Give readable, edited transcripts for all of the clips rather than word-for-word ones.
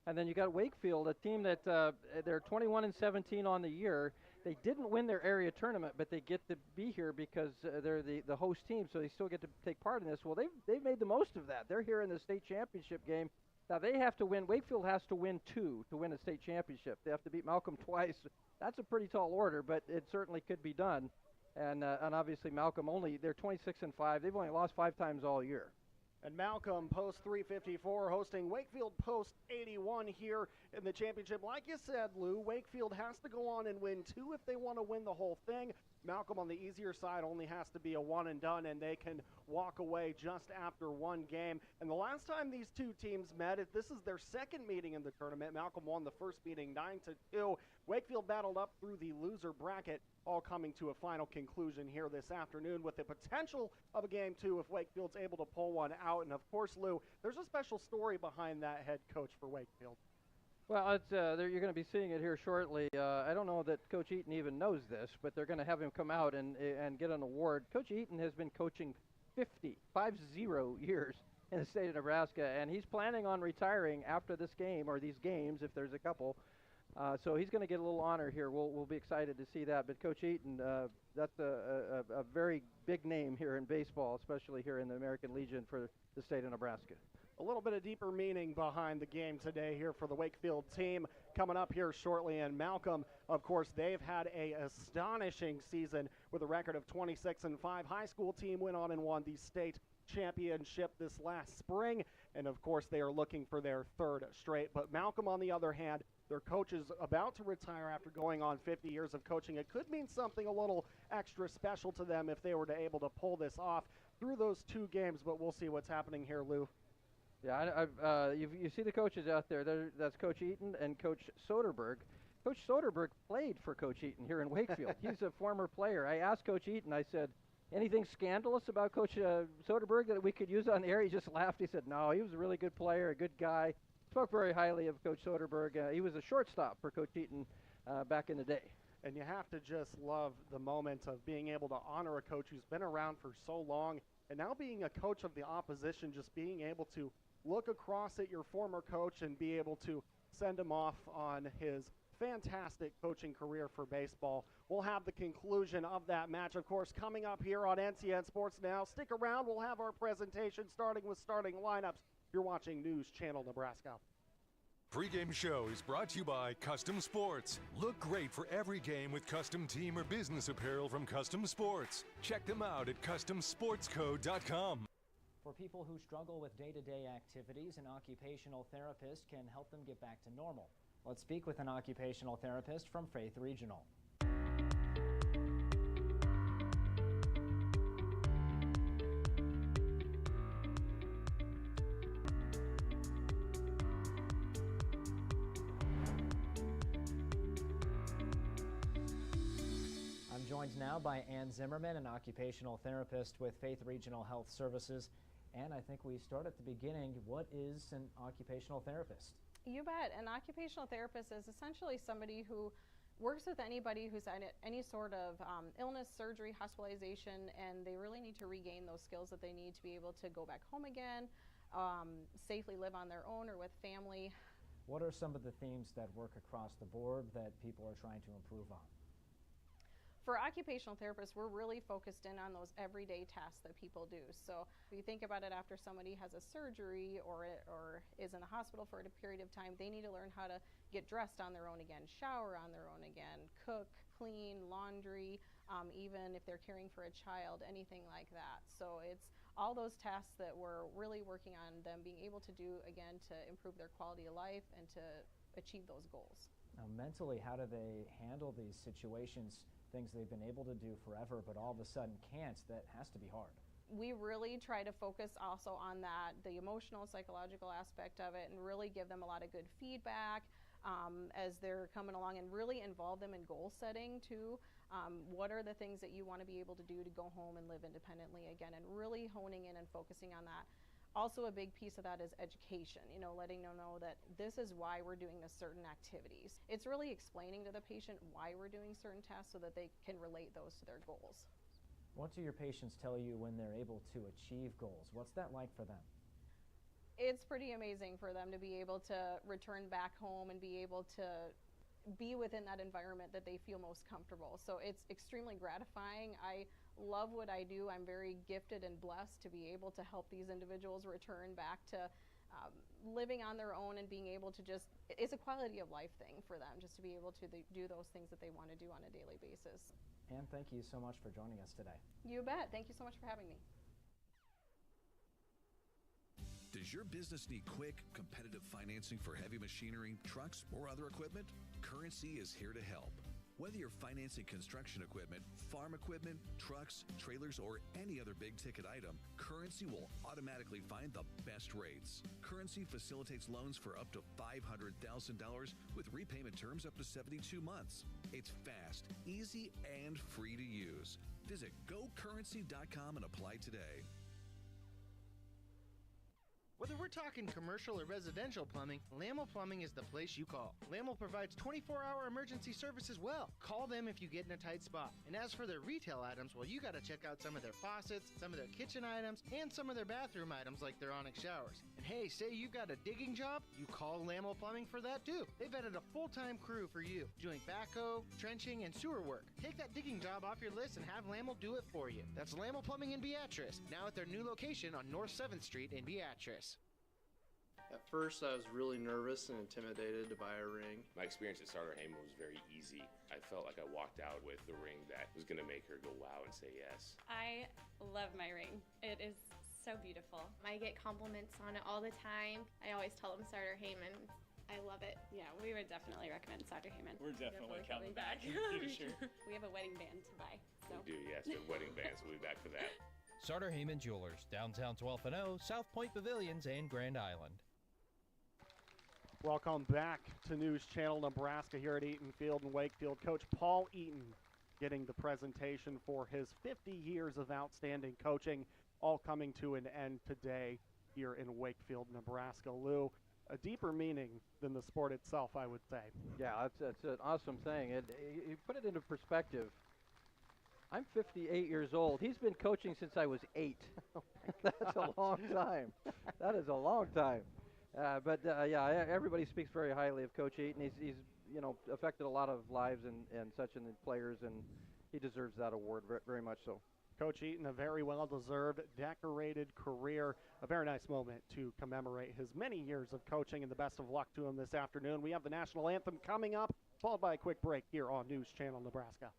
And then you got Wakefield, a team that they're 21-17 on the year. They didn't win their area tournament, but they get to be here because they're the host team, so they still get to take part in this. Well, they've made the most of that. They're here in the state championship game. Now they have to win. Wakefield has to win 2 to win a state championship. They have to beat Malcolm twice. That's a pretty tall order, but it certainly could be done. And obviously Malcolm they're 26-5. They've only lost 5 times all year. And Malcolm Post 354 hosting Wakefield Post 81 here in the championship. Like you said, Lou, Wakefield has to go on and win 2 if they want to win the whole thing. Malcolm on the easier side only has to be a one and done, and they can walk away just after 1 game. And the last time these two teams met, this is their second meeting in the tournament. Malcolm won the first meeting 9-2. Wakefield battled up through the loser bracket, all coming to a final conclusion here this afternoon with the potential of a game 2 if Wakefield's able to pull one out. And of course, Lou, there's a special story behind that head coach for Wakefield. Well, you're going to be seeing it here shortly. I don't know that Coach Eaton even knows this, but they're going to have him come out and get an award. Coach Eaton has been coaching 50 years in the state of Nebraska, and he's planning on retiring after this game, or these games, if there's a couple. So he's going to get a little honor here. We'll be excited to see that. But Coach Eaton, that's a very big name here in baseball, especially here in the American Legion for the state of Nebraska. A little bit of deeper meaning behind the game today here for the Wakefield team coming up here shortly. And Malcolm, of course, they've had a astonishing season with a record of 26-5. High school team went on and won the state championship this last spring. And, of course, they are looking for their 3rd straight. But Malcolm, on the other hand, their coach is about to retire after going on 50 years of coaching. It could mean something a little extra special to them if they were to able to pull this off through those 2 games. But we'll see what's happening here, Lou. Yeah, you see the coaches out there. That's Coach Eaton and Coach Soderberg. Coach Soderberg played for Coach Eaton here in Wakefield. He's a former player. I asked Coach Eaton, I said, anything scandalous about Coach Soderberg that we could use on the air? He just laughed. He said, no, he was a really good player, a good guy. Spoke very highly of Coach Soderberg. He was a shortstop for Coach Eaton back in the day. And you have to just love the moment of being able to honor a coach who's been around for so long, and now being a coach of the opposition, just being able to look across at your former coach and be able to send him off on his fantastic coaching career for baseball. We'll have the conclusion of that match, of course, coming up here on NCN Sports Now. Stick around. We'll have our presentation starting with starting lineups. You're watching News Channel Nebraska. Pregame show is brought to you by Custom Sports. Look great for every game with custom team or business apparel from Custom Sports. Check them out at CustomSportsCo.com. For people who struggle with day-to-day activities, an occupational therapist can help them get back to normal. Let's speak with an occupational therapist from Faith Regional. I'm joined now by Ann Zimmerman, an occupational therapist with Faith Regional Health Services. And I think we start at the beginning. What is an occupational therapist? You bet. An occupational therapist is essentially somebody who works with anybody who's had any sort of illness, surgery, hospitalization, and they really need to regain those skills that they need to be able to go back home again, safely live on their own or with family. What are some of the themes that work across the board that people are trying to improve on? For occupational therapists, we're really focused in on those everyday tasks that people do. So if you think about it, after somebody has a surgery or is in the hospital for a period of time, they need to learn how to get dressed on their own again, shower on their own again, cook, clean, laundry, even if they're caring for a child, anything like that. So it's all those tasks that we're really working on them being able to do, again, to improve their quality of life and to achieve those goals. Now, mentally, how do they handle these situations? Things they've been able to do forever, but all of a sudden can't. That has to be hard. We really try to focus also on that, the emotional, psychological aspect of it, and really give them a lot of good feedback as they're coming along, and really involve them in goal setting too. What are the things that you want to be able to do to go home and live independently again, and really honing in and focusing on that. Also, a big piece of that is education, letting them know that this is why we're doing this certain activities. It's really explaining to the patient why we're doing certain tasks so that they can relate those to their goals. What do your patients tell you when they're able to achieve goals? What's that like for them? It's pretty amazing for them to be able to return back home and be able to be within that environment that they feel most comfortable. So it's extremely gratifying. I love what I do. I'm very gifted and blessed to be able to help these individuals return back to living on their own and being able to just, it's a quality of life thing for them just to be able to do those things that they want to do on a daily basis. And thank you so much for joining us today. You bet. Thank you so much for having me. Does your business need quick, competitive financing for heavy machinery, trucks, or other equipment? Currency is here to help. Whether you're financing construction equipment, farm equipment, trucks, trailers, or any other big-ticket item, Currency will automatically find the best rates. Currency facilitates loans for up to $500,000 with repayment terms up to 72 months. It's fast, easy, and free to use. Visit GoCurrency.com and apply today. Whether we're talking commercial or residential plumbing, Lamel Plumbing is the place you call. Lamel provides 24-hour emergency service as well. Call them if you get in a tight spot. And as for their retail items, well, you got to check out some of their faucets, some of their kitchen items, and some of their bathroom items like their Onyx showers. And hey, say you got a digging job, you call Lamel Plumbing for that too. They've added a full-time crew for you, doing backhoe, trenching, and sewer work. Take that digging job off your list and have Lamel do it for you. That's Lamel Plumbing in Beatrice, now at their new location on North 7th Street in Beatrice. At first, I was really nervous and intimidated to buy a ring. My experience at Starter Heyman was very easy. I felt like I walked out with the ring that was going to make her go wow and say yes. I love my ring. It is so beautiful. I get compliments on it all the time. I always tell them Starter Heyman. I love it. Yeah, we would definitely recommend Starter Heyman. We're definitely coming back. For sure. We have a wedding band to buy. So. We do, yes. We have wedding bands. We'll be back for that. Starter Heyman Jewelers, downtown 12th and O, South Point Pavilions, and Grand Island. Welcome back to News Channel Nebraska here at Eaton Field in Wakefield. Coach Paul Eaton getting the presentation for his 50 years of outstanding coaching, all coming to an end today here in Wakefield, Nebraska. Lou, a deeper meaning than the sport itself, I would say. Yeah, that's an awesome thing. You put it into perspective. I'm 58 years old. He's been coaching since I was 8. That's a long time. That is a long time. Yeah, everybody speaks very highly of Coach Eaton. He's affected a lot of lives and such in the players, and he deserves that award very much so. Coach Eaton, a very well-deserved, decorated career. A very nice moment to commemorate his many years of coaching, and the best of luck to him this afternoon. We have the national anthem coming up, followed by a quick break here on News Channel Nebraska.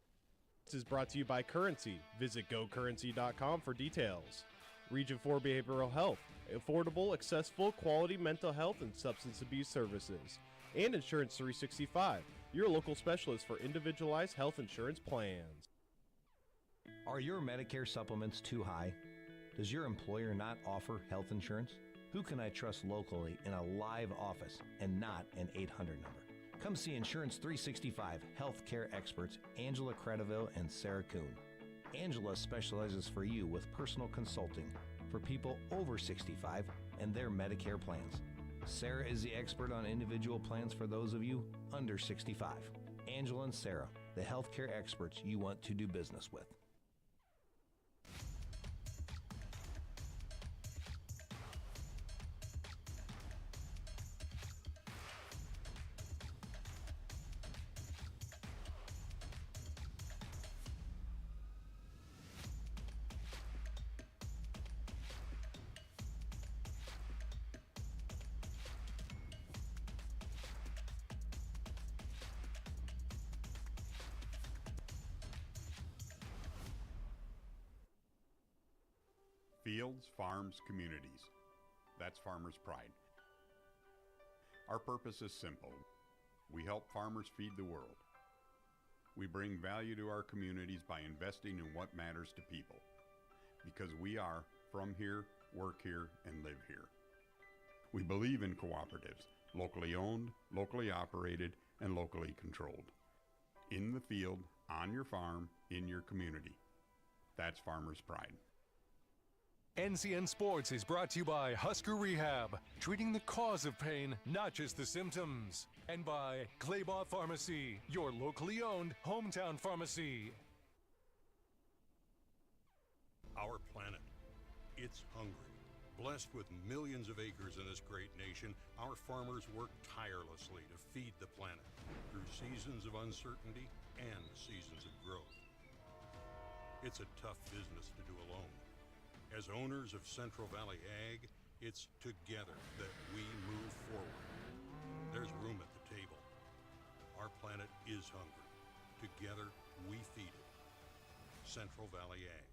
This is brought to you by Currency. Visit GoCurrency.com for details. Region 4 Behavioral Health, affordable, accessible, quality mental health and substance abuse services. And Insurance 365, your local specialist for individualized health insurance plans. Are your Medicare supplements too high? Does your employer not offer health insurance? Who can I trust locally in a live office and not an 800 number? Come see Insurance 365 healthcare experts Angela Credeville and Sarah Kuhn. Angela specializes for you with personal consulting for people over 65 and their Medicare plans. Sarah is the expert on individual plans for those of you under 65. Angela and Sarah, the healthcare experts you want to do business with. Fields, farms, communities. That's Farmers Pride. Our purpose is simple. We help farmers feed the world. We bring value to our communities by investing in what matters to people. Because we are from here, work here, and live here. We believe in cooperatives, locally owned, locally operated, and locally controlled. In the field, on your farm, in your community. That's Farmers Pride. NCN Sports is brought to you by Husker Rehab, treating the cause of pain, not just the symptoms. And by Claybaugh Pharmacy, your locally owned hometown pharmacy. Our planet, it's hungry. Blessed with millions of acres in this great nation, our farmers work tirelessly to feed the planet through seasons of uncertainty and seasons of growth. It's a tough business to do alone. As owners of Central Valley Ag, it's together that we move forward. There's room at the table. Our planet is hungry. Together, we feed it. Central Valley Ag.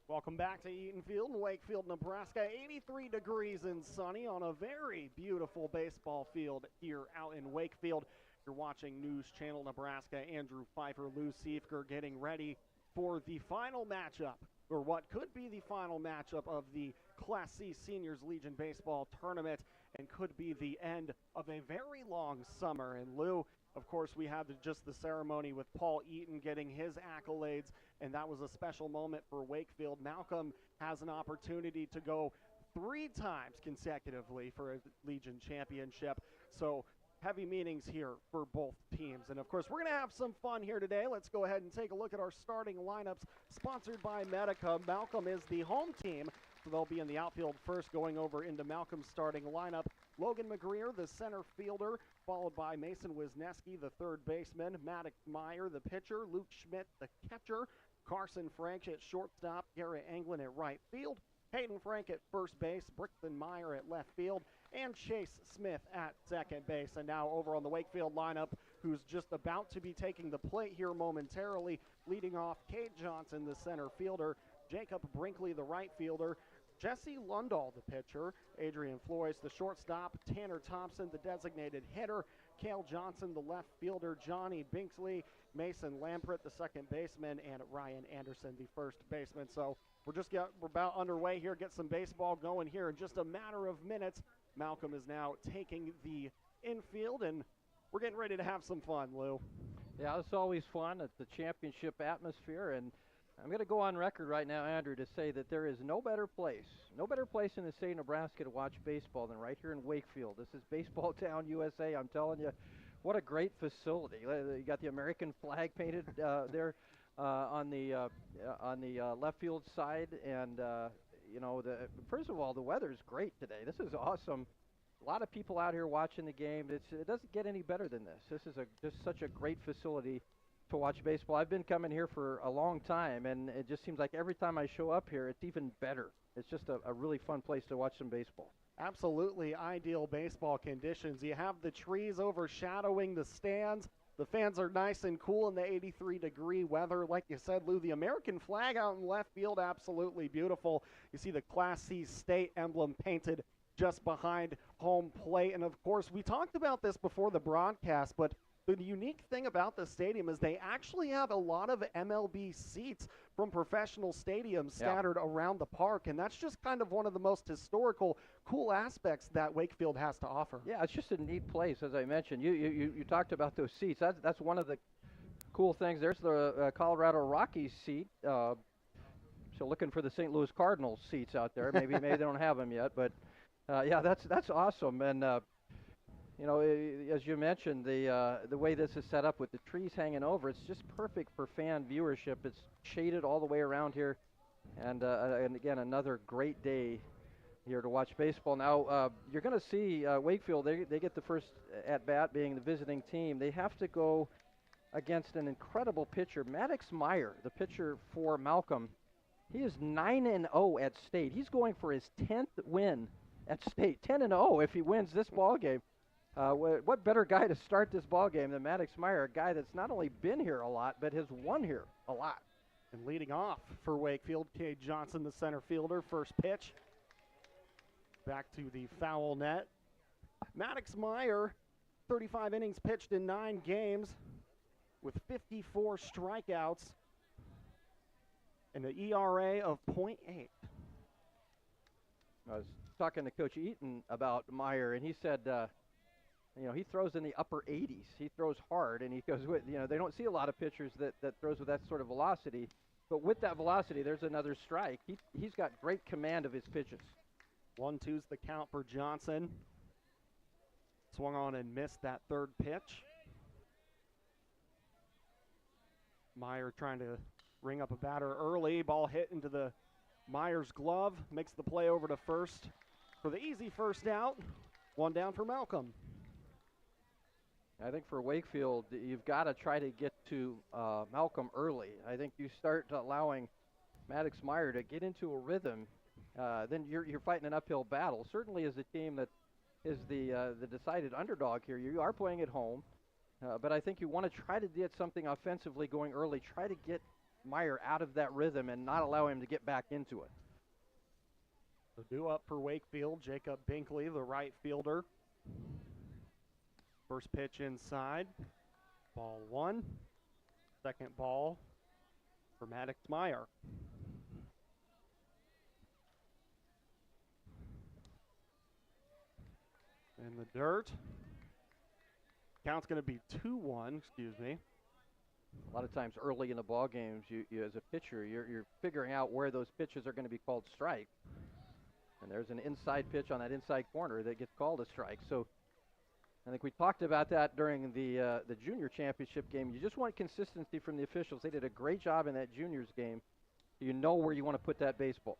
Welcome back to Eaton Field in Wakefield, Nebraska. 83 degrees and sunny on a very beautiful baseball field here out in Wakefield. You're watching News Channel Nebraska. Andrew Pfeiffer, Lou Siefker getting ready for the final matchup, or what could be the final matchup of the Class C Seniors Legion Baseball Tournament, and could be the end of a very long summer. And Lou, of course, we had just the ceremony with Paul Eaton getting his accolades, and that was a special moment for Wakefield. Malcolm has an opportunity to go 3 times consecutively for a Legion championship. So heavy meanings here for both teams. And, of course, we're going to have some fun here today. Let's go ahead and take a look at our starting lineups sponsored by Medica. Malcolm is the home team, so they'll be in the outfield first, going over into Malcolm's starting lineup. Logan McGreer, the center fielder, followed by Mason Wisniewski, the third baseman, Maddox Meyer, the pitcher, Luke Schmidt, the catcher, Carson Frank at shortstop, Garrett Anglin at right field, Hayden Frank at first base, Brixton Meyer at left field, and Chase Smith at second base. And now over on the Wakefield lineup, who's just about to be taking the plate here momentarily, leading off Cade Johnson, the center fielder, Jacob Brinkley, the right fielder, Jesse Lundahl, the pitcher, Adrian Flores, the shortstop, Tanner Thompson, the designated hitter, Cale Johnson, the left fielder, Johnny Binksley, Mason Lampret, the second baseman, and Ryan Anderson, the first baseman. So we're about underway here, get some baseball going here in just a matter of minutes. Malcolm is now taking the infield, and we're getting ready to have some fun, Lou. Yeah, it's always fun. It's the championship atmosphere, and I'm going to go on record right now, Andrew, to say that there is no better place in the state of Nebraska to watch baseball than right here in Wakefield. This is Baseball Town, USA. I'm telling you, what a great facility. You got the American flag painted there on the left field side, and first of all, the weather's great today. This is awesome. A lot of people out here watching the game. It doesn't get any better than this. This is just such a great facility to watch baseball. I've been coming here for a long time, and it just seems like every time I show up here, it's even better. It's just a really fun place to watch some baseball. Absolutely ideal baseball conditions. You have the trees overshadowing the stands. The fans are nice and cool in the 83-degree weather. Like you said, Lou, the American flag out in left field, absolutely beautiful. You see the Class C state emblem painted just behind home plate. And, of course, we talked about this before the broadcast, but the unique thing about the stadium is they actually have a lot of MLB seats from professional stadiums scattered around the park, and that's just kind of one of the most historical, cool aspects that Wakefield has to offer. Yeah, it's just a neat place, as I mentioned. You talked about those seats. That's one of the cool things. There's the Colorado Rockies seat. So looking for the St. Louis Cardinals seats out there. Maybe they don't have them yet, but yeah, that's awesome. And as you mentioned, the way this is set up with the trees hanging over, it's just perfect for fan viewership. It's shaded all the way around here, and again, another great day here to watch baseball. Now, you're going to see Wakefield, they get the first at-bat being the visiting team. They have to go against an incredible pitcher, Maddox Meyer, the pitcher for Malcolm. He is 9-0 at state. He's going for his 10th win at state, 10-0 if he wins this ball game. What better guy to start this ball game than Maddox Meyer, a guy that's not only been here a lot, but has won here a lot. And leading off for Wakefield, Cade Johnson, the center fielder, first pitch. Back to the foul net. Maddox Meyer, 35 innings pitched in 9 games with 54 strikeouts and an ERA of .8. I was talking to Coach Eaton about Meyer, and he said, he throws in the upper 80s. He throws hard, and he goes with, they don't see a lot of pitchers that throws with that sort of velocity. But with that velocity, there's another strike. He's got great command of his pitches. 1-2's the count for Johnson. Swung on and missed that third pitch. Meyer trying to ring up a batter early. Ball hit into the Meyer's glove. Makes the play over to first for the easy first out. One down for Malcolm. I think for Wakefield, you've got to try to get to Malcolm early. I think you start allowing Maddox Meyer to get into a rhythm, then you're fighting an uphill battle. Certainly as a team that is the decided underdog here, you are playing at home, but I think you want to try to get something offensively going early. Try to get Meyer out of that rhythm and not allow him to get back into it. So due up for Wakefield, Jacob Binkley, the right fielder. First pitch inside, ball one. Second ball for Maddox Meyer. In the dirt. Count's going to be 2-1, excuse me. A lot of times early in the ball games, you as a pitcher, you're figuring out where those pitches are going to be called strike. And there's an inside pitch on that inside corner that gets called a strike. So I think we talked about that during the junior championship game. You just want consistency from the officials. They did a great job in that juniors game. You know where you want to put that baseball.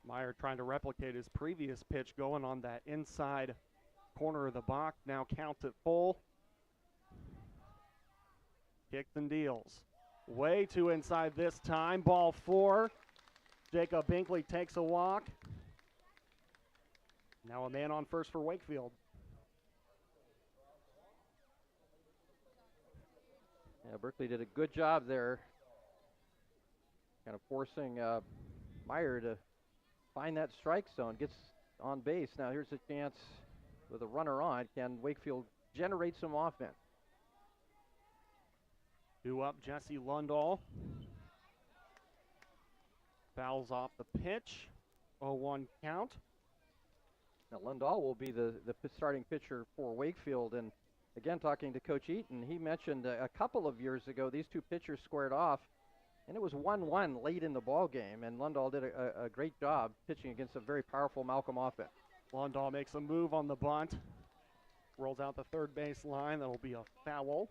Meyer trying to replicate his previous pitch, going on that inside corner of the box. Now counts it full. Kicks and deals. Way too inside this time. Ball four. Jacob Binkley takes a walk. Now a man on first for Wakefield. Yeah, Berkeley did a good job there, kind of forcing Meyer to find that strike zone. Gets on base. Now here's a chance with a runner on. Can Wakefield generate some offense? Due up Jesse Lundahl. Fouls off the pitch. 0-1 count. Now Lundahl will be the starting pitcher for Wakefield. And again, talking to Coach Eaton, he mentioned a couple of years ago these two pitchers squared off, and it was 1-1 late in the ball game, and Lundahl did a great job pitching against a very powerful Malcolm offense. Lundahl makes a move on the bunt. Rolls out the third base line. That'll be a foul.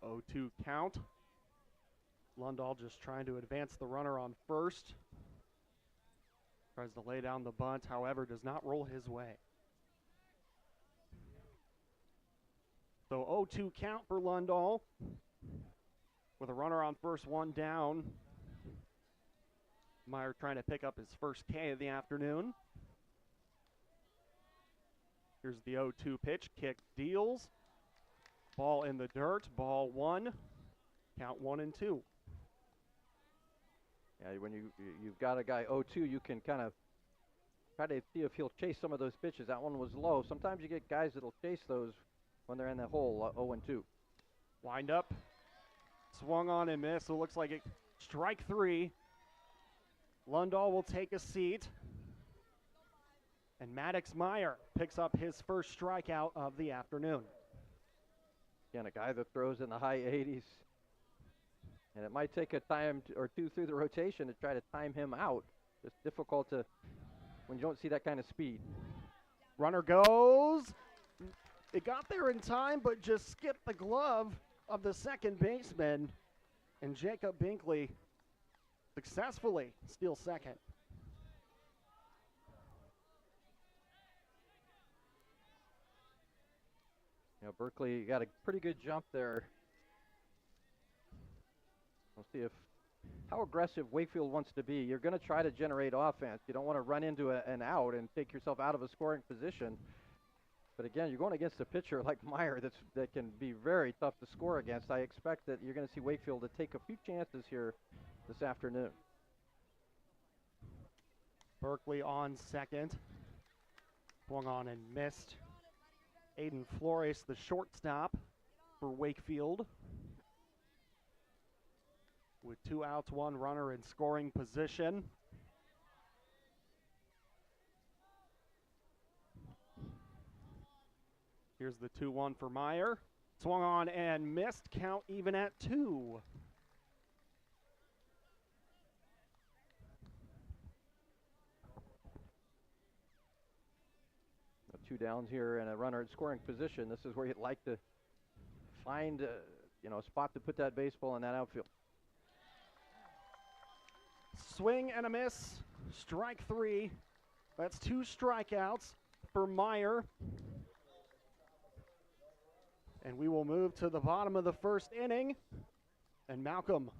0-2 count. Lundahl just trying to advance the runner on first. Tries to lay down the bunt, however, does not roll his way. So 0-2 count for Lundahl. With a runner on first, one down. Meyer trying to pick up his first K of the afternoon. Here's the 0-2 pitch. Kick deals. Ball in the dirt. Ball one. Count 1-2. Yeah, when you've got a guy 0-2, you can kind of try to see if he'll chase some of those pitches. That one was low. Sometimes you get guys that'll chase those when they're in the hole, 0-2. Wind up. Swung on and missed. So it looks like it. Strike three. Lundahl will take a seat. And Maddox Meyer picks up his first strikeout of the afternoon. Again, a guy that throws in the high 80s. And it might take a time or two through the rotation to try to time him out. It's difficult to when you don't see that kind of speed. Runner goes. It got there in time, but just skipped the glove of the second baseman. And Jacob Binkley successfully steals second. You know, Berkeley got a pretty good jump there. We'll see how aggressive Wakefield wants to be. You're going to try to generate offense. You don't want to run into an out and take yourself out of a scoring position. But again, you're going against a pitcher like Meyer that can be very tough to score against. I expect that you're going to see Wakefield to take a few chances here this afternoon. Berkeley on second. Swung on and missed. Aiden Flores, the shortstop for Wakefield. With 2 outs, 1 runner in scoring position. Here's the 2-1 for Meyer. Swung on and missed. Count even at 2. 2 downs here and a runner in scoring position, this is where you'd like to find a spot to put that baseball in that outfield. Swing and a miss. Strike 3. That's 2 strikeouts for Meyer. And we will move to the bottom of the first inning. And Malcolm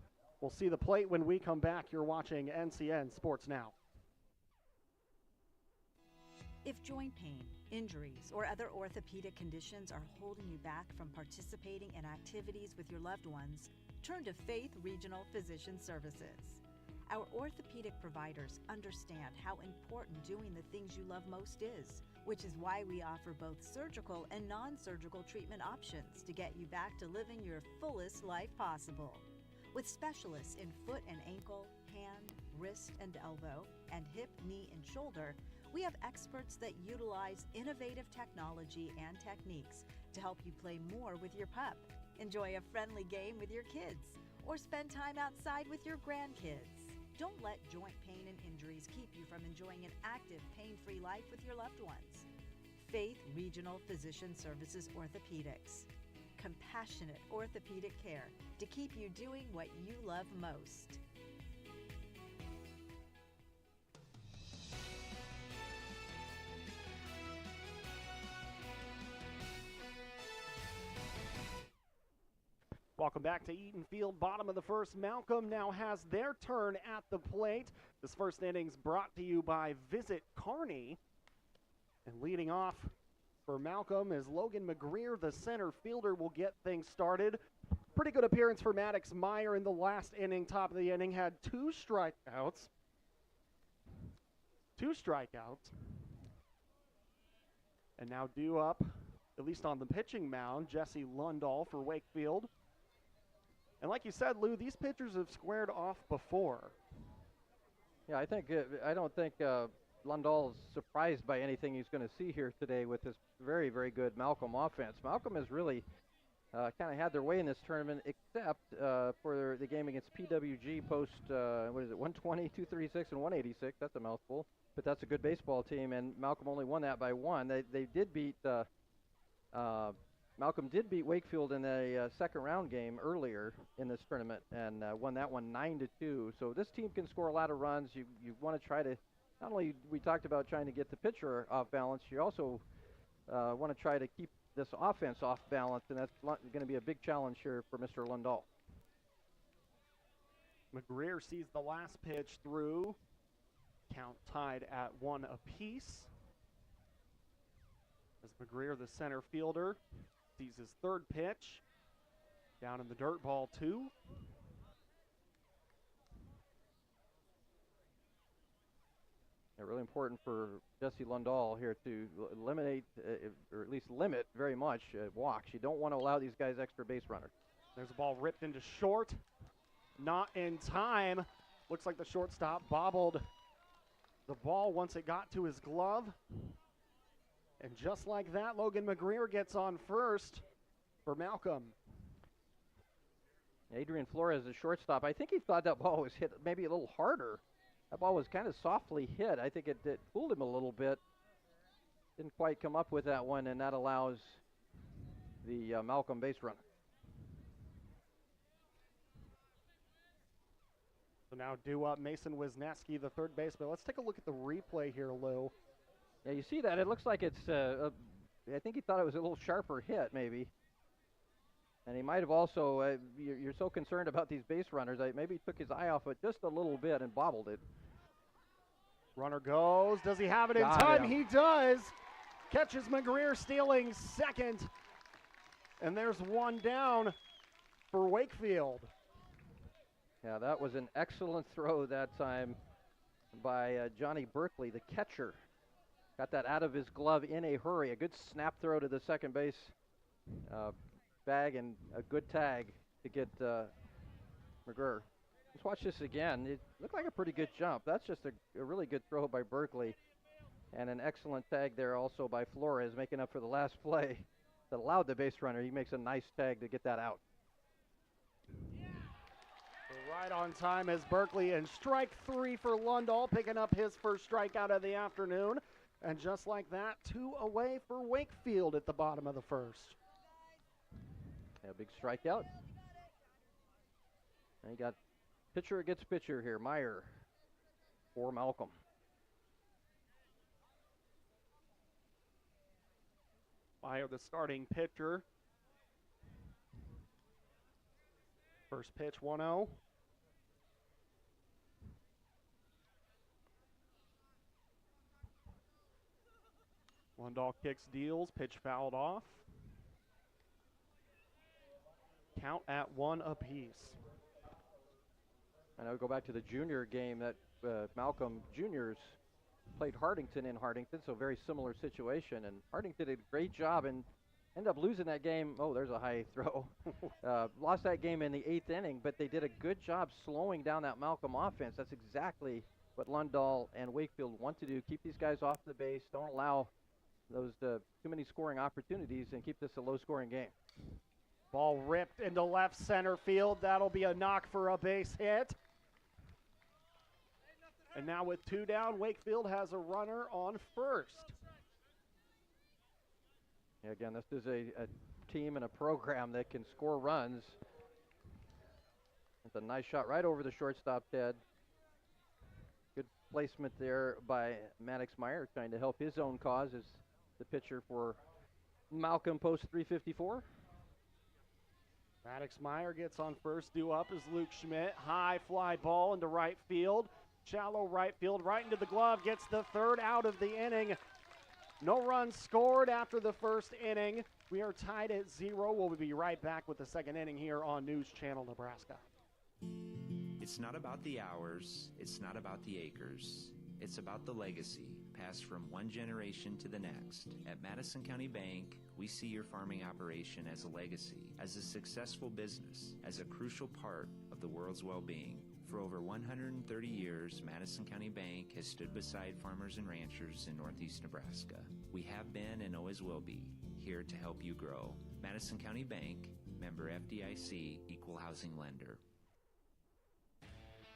will see the plate when we come back. You're watching NCN Sports Now. If joint pain, injuries, or other orthopedic conditions are holding you back from participating in activities with your loved ones, turn to Faith Regional Physician Services. Our orthopedic providers understand how important doing the things you love most is, which is why we offer both surgical and non-surgical treatment options to get you back to living your fullest life possible. With specialists in foot and ankle, hand, wrist and elbow, and hip, knee, and shoulder, we have experts that utilize innovative technology and techniques to help you play more with your pup, enjoy a friendly game with your kids, or spend time outside with your grandkids. Don't let joint pain and injuries keep you from enjoying an active, pain-free life with your loved ones. Faith Regional Physician Services Orthopedics. Compassionate orthopedic care to keep you doing what you love most. Welcome back to Eaton Field, bottom of the first. Malcolm now has their turn at the plate. This first inning's brought to you by Visit Kearney. And leading off for Malcolm is Logan McGreer, the center fielder, will get things started. Pretty good appearance for Maddox Meyer in the last inning. Top of the inning, had 2 strikeouts. 2 strikeouts. And now due up, at least on the pitching mound, Jesse Lundahl for Wakefield. And like you said, Lou, these pitchers have squared off before. Yeah, I don't think Lundahl's surprised by anything he's going to see here today with this very, very good Malcolm offense. Malcolm has really kind of had their way in this tournament, except for the game against PWG Post, 120, 236, and 186. That's a mouthful, but that's a good baseball team, and Malcolm only won that by 1. They did beat Malcolm did beat Wakefield in a second round game earlier in this tournament and won that one 9-2. So this team can score a lot of runs. You want to try to, not only we talked about trying to get the pitcher off balance, you also want to try to keep this offense off balance, and that's going to be a big challenge here for Mr. Lundahl. McGreer sees the last pitch through. Count tied at 1 apiece. As McGreer, the center fielder, sees his third pitch. Down in the dirt, ball 2. Yeah, really important for Jesse Lundahl here to eliminate, or at least limit very much, walks. You don't want to allow these guys extra base runners. There's a ball ripped into short. Not in time. Looks like the shortstop bobbled the ball once it got to his glove. And just like that, Logan McGreer gets on first for Malcolm. Adrian Flores, the shortstop, I think he thought that ball was hit maybe a little harder. That ball was kind of softly hit. I think it fooled him a little bit. Didn't quite come up with that one, and that allows the Malcolm base runner. So now due up Mason Wisniewski, the third baseman. Let's take a look at the replay here, Lou. Yeah, you see that? It looks like it's, I think he thought it was a little sharper hit, maybe. And he might have also, you're so concerned about these base runners, maybe he took his eye off it just a little bit and bobbled it. Runner goes. Does he have it in time? He does. Catches McGreer stealing second. And there's one down for Wakefield. Yeah, that was an excellent throw that time by Johnny Berkeley, the catcher. Got that out of his glove in a hurry. A good snap throw to the second base bag and a good tag to get McGreer. Let's watch this again. It looked like a pretty good jump. That's just a really good throw by Berkeley. And an excellent tag there also by Flores, making up for the last play that allowed the base runner. He makes a nice tag to get that out. Right on time as Berkeley, and strike 3 for Lundahl, picking up his first strikeout of the afternoon. And just like that, 2 away for Wakefield at the bottom of the first. A big strikeout. And you got pitcher against pitcher here. Meyer for Malcolm. Meyer, the starting pitcher. First pitch, 1-0. Lundahl kicks, deals, pitch fouled off. Count at 1 apiece. And I would go back to the junior game that Malcolm Juniors played Hardington in Hardington, so very similar situation. And Hardington did a great job and ended up losing that game. Oh, there's a high throw. Lost that game in the 8th inning, but they did a good job slowing down that Malcolm offense. That's exactly what Lundahl and Wakefield want to do. Keep these guys off the base. Don't allow those too many scoring opportunities and keep this a low-scoring game. Ball ripped into left center field. That'll be a knock for a base hit. And now with 2 down, Wakefield has a runner on first. Yeah, again, this is a team and a program that can score runs. It's a nice shot right over the shortstop's head. Good placement there by Maddox Meyer, trying to help his own cause as the pitcher for Malcolm Post 354. Maddox Meyer gets on first. Due up is Luke Schmidt. High fly ball into right field. Shallow right field, right into the glove. Gets the 3rd out of the inning. No runs scored after the first inning. We are tied at 0. We'll be right back with the 2nd inning here on News Channel Nebraska. It's not about the hours. It's not about the acres. It's about the legacy passed from one generation to the next. At Madison County Bank, we see your farming operation as a legacy, as a successful business, as a crucial part of the world's well-being. For over 130 years, Madison County Bank has stood beside farmers and ranchers in Northeast Nebraska. We have been and always will be here to help you grow. Madison County Bank, member FDIC, equal housing lender.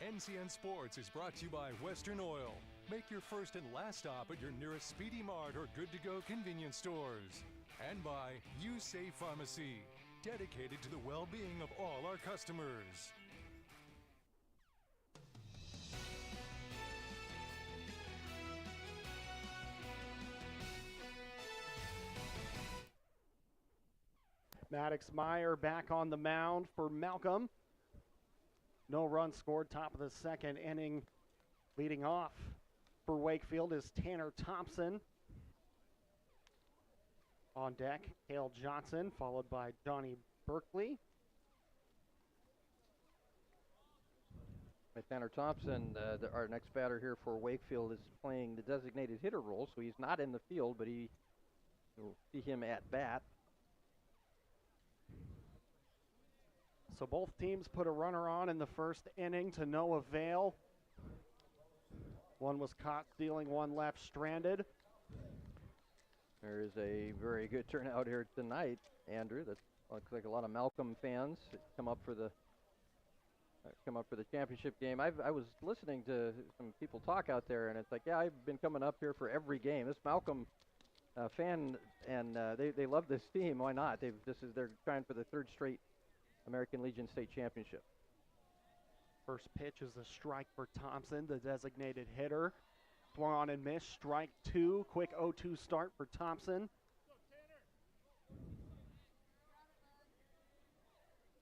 NCN Sports is brought to you by Western Oil. Make your first and last stop at your nearest Speedy Mart or Good to Go convenience stores. And by You Save Pharmacy, dedicated to the well-being of all our customers. Maddox Meyer back on the mound for Malcolm. No run scored, top of the 2nd inning. Leading off for Wakefield is Tanner Thompson. On deck, Cale Johnson, followed by Johnny Berkeley. Tanner Thompson, our next batter here for Wakefield, is playing the designated hitter role, so he's not in the field, but we'll see him at bat. So both teams put a runner on in the first inning to no avail. One was caught stealing, one left stranded. There is a very good turnout here tonight, Andrew. That looks like a lot of Malcolm fans come up for the championship game. I was listening to some people talk out there, and it's like, yeah, I've been coming up here for every game. This Malcolm fan, and they love this team. Why not? They're trying for the 3rd straight American Legion State Championship. First pitch is a strike for Thompson, the designated hitter. Swung on and missed, strike 2. Quick 0-2 start for Thompson.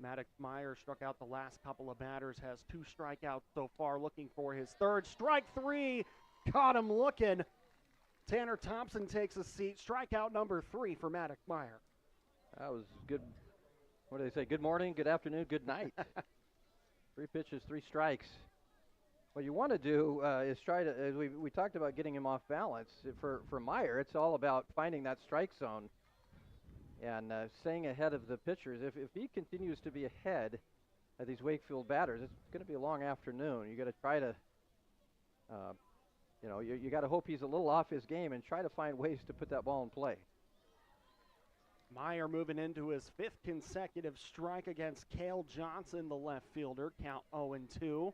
Maddox Meyer struck out the last couple of batters, has 2 strikeouts so far, looking for his 3rd. Strike 3, caught him looking. Tanner Thompson takes a seat. Strikeout number 3 for Maddox Meyer. That was good. What do they say? Good morning, good afternoon, good night. 3 pitches, 3 strikes. What you want to do is try to, as we talked about getting him off balance. For Meyer, it's all about finding that strike zone and staying ahead of the pitchers. If he continues to be ahead of these Wakefield batters, it's going to be a long afternoon. You got to try to, you got to hope he's a little off his game and try to find ways to put that ball in play. Meyer moving into his 5th consecutive strike against Cale Johnson, the left fielder. Count 0-2.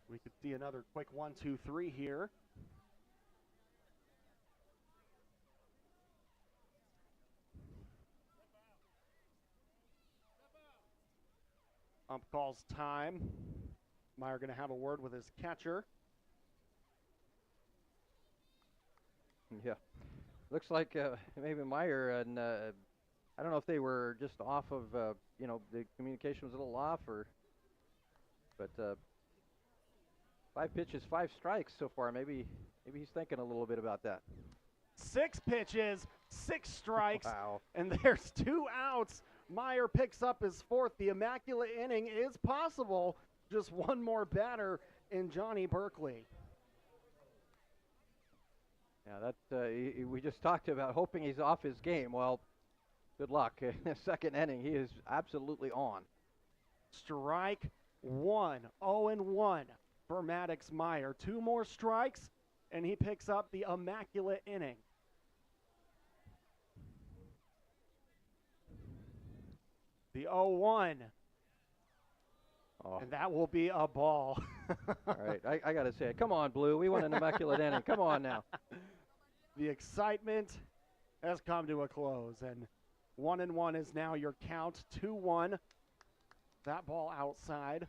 We could see another quick 1-2-3 here. Ump calls time. Meyer going to have a word with his catcher. Yeah. Looks like maybe Meyer and I don't know if they were just off of, the communication was a little off but 5 pitches, 5 strikes so far. Maybe he's thinking a little bit about that. 6 pitches, 6 strikes, wow. And there's 2 outs. Meyer picks up his 4th. The immaculate inning is possible. Just one more batter in Johnny Berkeley. Yeah, that we just talked about hoping he's off his game. Well, good luck. In the second inning, he is absolutely on. Strike 1, 0-1 for Maddox Meyer. 2 more strikes, and he picks up the immaculate inning. The 0-1. Oh. And that will be a ball. All right, I got to say it. Come on, Blue. We want an immaculate inning. Come on now. The excitement has come to a close, and 1-1 is now your count. 2-1. That ball outside.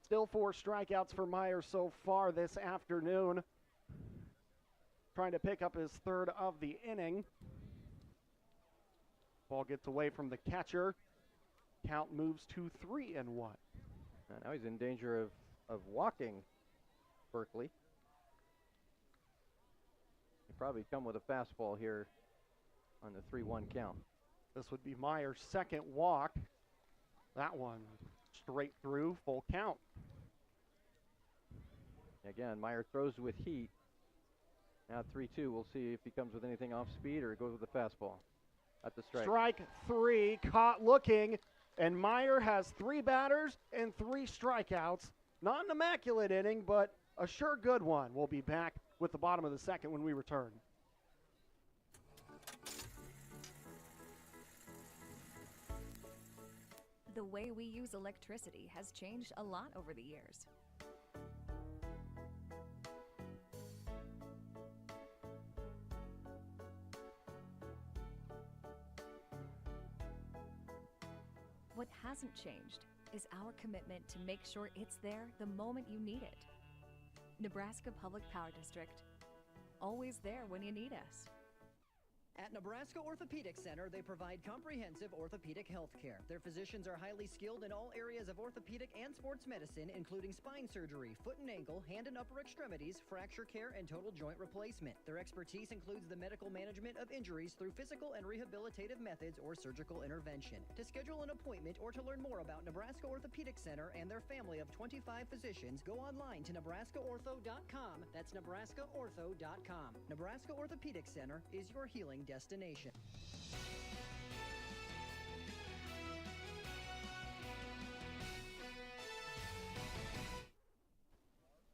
Still 4 strikeouts for Meyer so far this afternoon. Trying to pick up his 3rd of the inning. Ball gets away from the catcher. Count moves to 3-1. And now he's in danger of walking Berkeley. He'll probably come with a fastball here on the 3-1 count. This would be Meyer's 2nd walk. That one straight through, full count. Again, Meyer throws with heat. Now 3-2. We'll see if he comes with anything off speed or goes with the fastball. That's a strike. Strike 3, caught looking, and Meyer has 3 batters and 3 strikeouts. Not an immaculate inning, but a sure good one. We'll be back with the bottom of the 2nd when we return. The way we use electricity has changed a lot over the years. What hasn't changed is our commitment to make sure it's there the moment you need it. Nebraska Public Power District, always there when you need us. At Nebraska Orthopedic Center, they provide comprehensive orthopedic health care. Their physicians are highly skilled in all areas of orthopedic and sports medicine, including spine surgery, foot and ankle, hand and upper extremities, fracture care, and total joint replacement. Their expertise includes the medical management of injuries through physical and rehabilitative methods or surgical intervention. To schedule an appointment or to learn more about Nebraska Orthopedic Center and their family of 25 physicians, go online to nebraskaortho.com. That's nebraskaortho.com. Nebraska Orthopedic Center is your healing destination.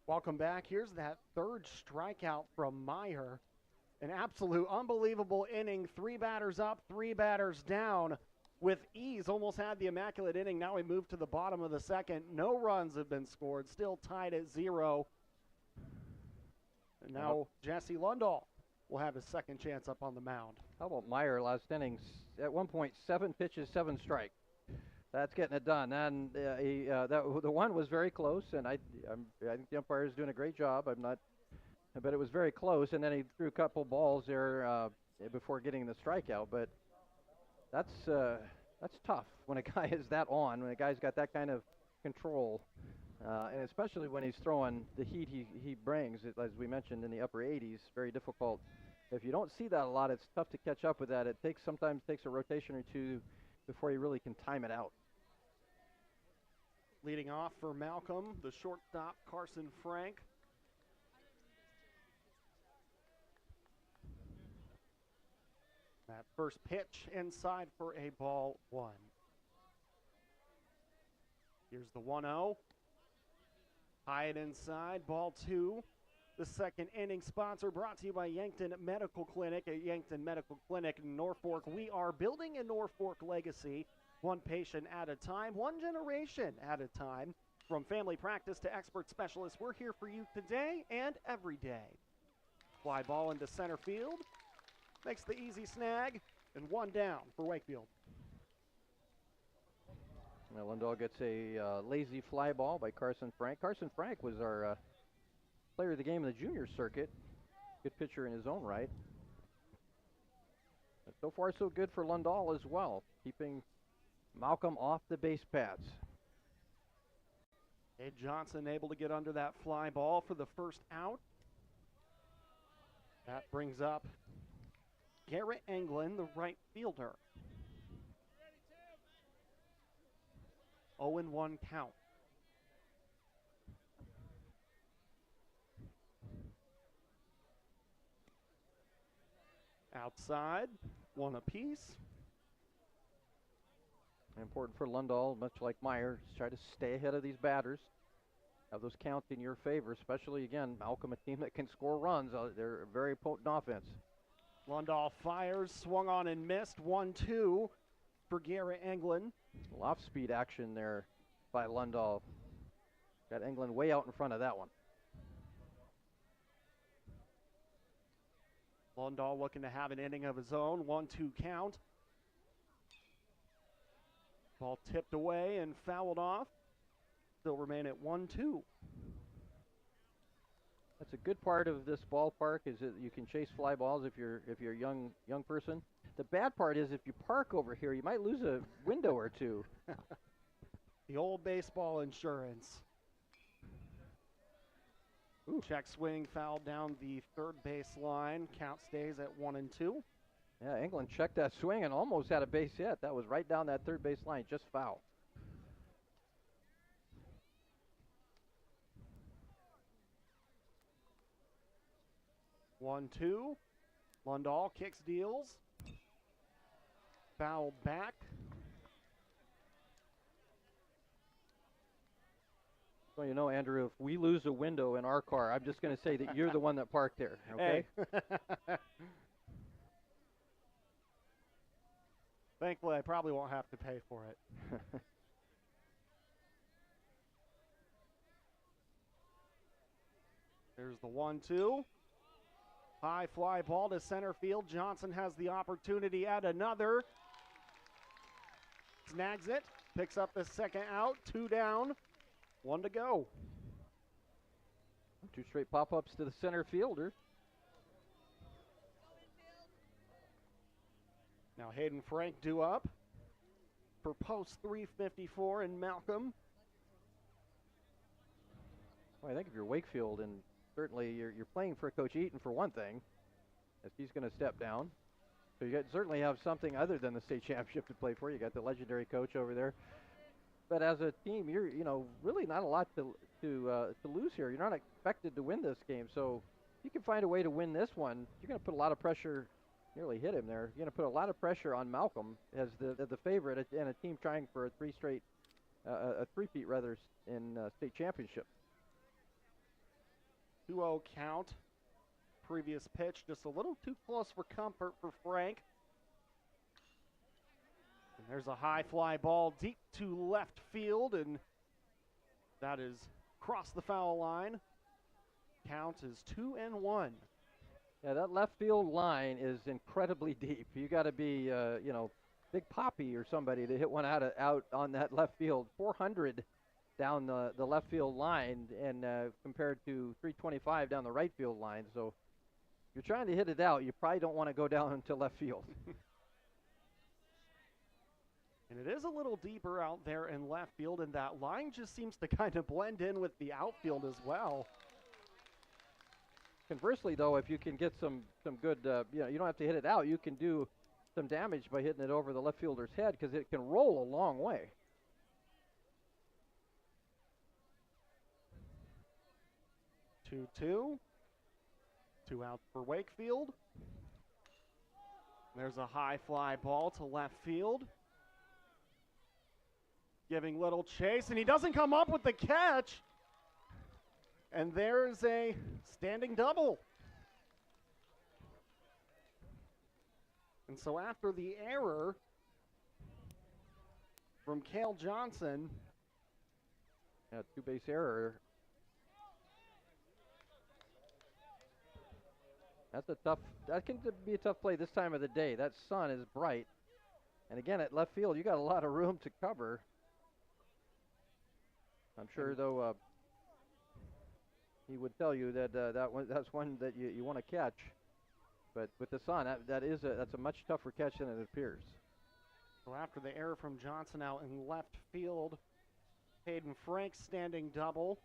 Welcome back. Here's that 3rd strikeout from Meyer. An absolute unbelievable inning. 3 batters up, 3 batters down. With ease, almost had the immaculate inning. Now we move to the bottom of the 2nd. No runs have been scored. Still tied at 0. And now Jesse Lundahl will have his 2nd chance up on the mound. How about Meyer last innings? At one point, 7 pitches, 7 strike. That's getting it done. And the one was very close, and I think the umpire is doing a great job. But it was very close, and then he threw a couple balls there before getting the strikeout. But that's tough when a guy is that on, when a guy's got that kind of control, and especially when he's throwing the heat he brings, as we mentioned, in the upper 80s, very difficult. If you don't see that a lot, it's tough to catch up with that. It sometimes takes a rotation or 2 before you really can time it out. Leading off for Malcolm, the shortstop, Carson Frank. That first pitch inside for a ball 1. Here's the 1-0. High it inside, ball 2. The 2nd inning sponsor brought to you by Yankton Medical Clinic. At Yankton Medical Clinic in Norfolk, we are building a Norfolk legacy, one patient at a time, one generation at a time. From family practice to expert specialists, we're here for you today and every day. Fly ball into center field. Makes the easy snag, and 1 down for Wakefield. Now Lundahl gets a lazy fly ball by Carson Frank. Carson Frank was our player of the game in the junior circuit. Good pitcher in his own right. But so far, so good for Lundahl as well, keeping Malcolm off the base paths. Ed Johnson able to get under that fly ball for the first out. That brings up Garrett Englund, the right fielder. 0-1 count. Outside, one apiece. Important for Lundahl, much like Meyer, to try to stay ahead of these batters. Have those counts in your favor, especially, again, Malcolm, a team that can score runs. They're a very potent offense. Lundahl fires, swung on and missed. 1-2 for Garrett Englund. Off-speed action there by Lundahl. Got Englund way out in front of that one. Lundahl looking to have an inning of his own. 1-2 count. Ball tipped away and fouled off. Still remain at 1-2. That's a good part of this ballpark is that you can chase fly balls if you're a young person. The bad part is if you park over here, you might lose a window or two. The old baseball insurance. Ooh. Check swing fouled down the third base line. Count stays at 1-2. Yeah, Englund checked that swing and almost had a base hit. That was right down that third base line, just foul. One, two. Lundahl kicks, deals. Fouled back. Well, you know, Andrew, if we lose a window in our car, I'm just going to say that you're the one that parked there, okay? Hey. Thankfully, I probably won't have to pay for it. There's the 1-2. High fly ball to center field. Johnson has the opportunity at another. Snags it. Picks up the second out. 2 down. 1 to go. 2 straight pop-ups to the center fielder. Now Hayden Frank due up for post 354 in Malcolm. Well, I think if you're Wakefield, and certainly you're playing for Coach Eaton for one thing, as he's going to step down. So you certainly have something other than the state championship to play for. You got the legendary coach over there. But as a team, you're really not a lot to lose here. You're not expected to win this game. So if you can find a way to win this one, you're going to put a lot of pressure. Nearly hit him there. You're going to put a lot of pressure on Malcolm as the favorite and a team trying for a three-peat rather in state championship. 2-0 count. Previous pitch just a little too close for comfort for Frank. And there's a high fly ball deep to left field, and that is across the foul line. Count is 2-1. Yeah, that left field line is incredibly deep. You got to be, Big Poppy or somebody to hit one out on that left field. 400 down the left field line, and compared to 325 down the right field line. So if you're trying to hit it out, you probably don't want to go down into left field. And it is a little deeper out there in left field, and that line just seems to kind of blend in with the outfield as well. Conversely, though, if you can get some good, you don't have to hit it out. You can do some damage by hitting it over the left fielder's head because it can roll a long way. Two outs for Wakefield. There's a high fly ball to left field. Giving little chase, and he doesn't come up with the catch. And there's a standing double. And so after the error from Cale Johnson. Yeah, 2-base error. That can be a tough play this time of the day. That sun is bright. And again, at left field, you got a lot of room to cover. I'm sure, though, he would tell you that that's one that you want to catch. But with the sun, that's a much tougher catch than it appears. So after the error from Johnson out in left field, Hayden Frank standing double.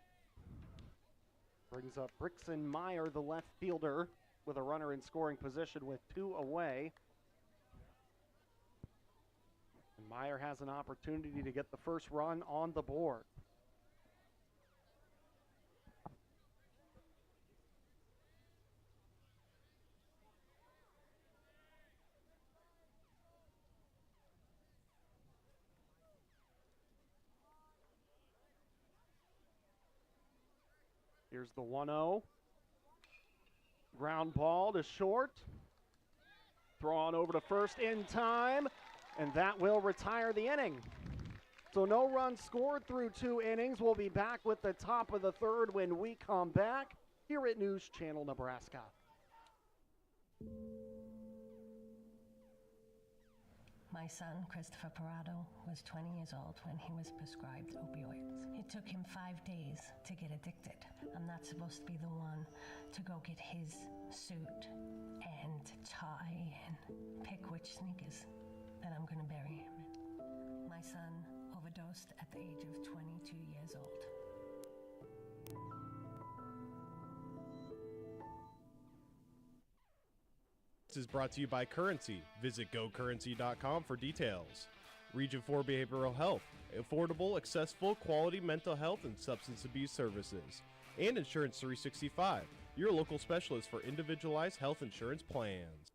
Brings up Brickson Meyer, the left fielder, with a runner in scoring position with 2 away. And Meyer has an opportunity to get the first run on the board. Here's the 1-0. Ground ball to short. Throw on over to first in time, and that will retire the inning. So no runs scored through 2 innings. We'll be back with the top of the third when we come back here at News Channel Nebraska. My son, Christopher Parado, was 20 years old when he was prescribed opioids. It took him 5 days to get addicted. I'm not supposed to be the one to go get his suit and tie and pick which sneakers that I'm gonna bury him in. My son overdosed at the age of 22 years old. This is brought to you by Currency. Visit gocurrency.com for details. Region 4 Behavioral Health. Affordable, accessible, quality mental health and substance abuse services. And Insurance 365, your local specialist for individualized health insurance plans.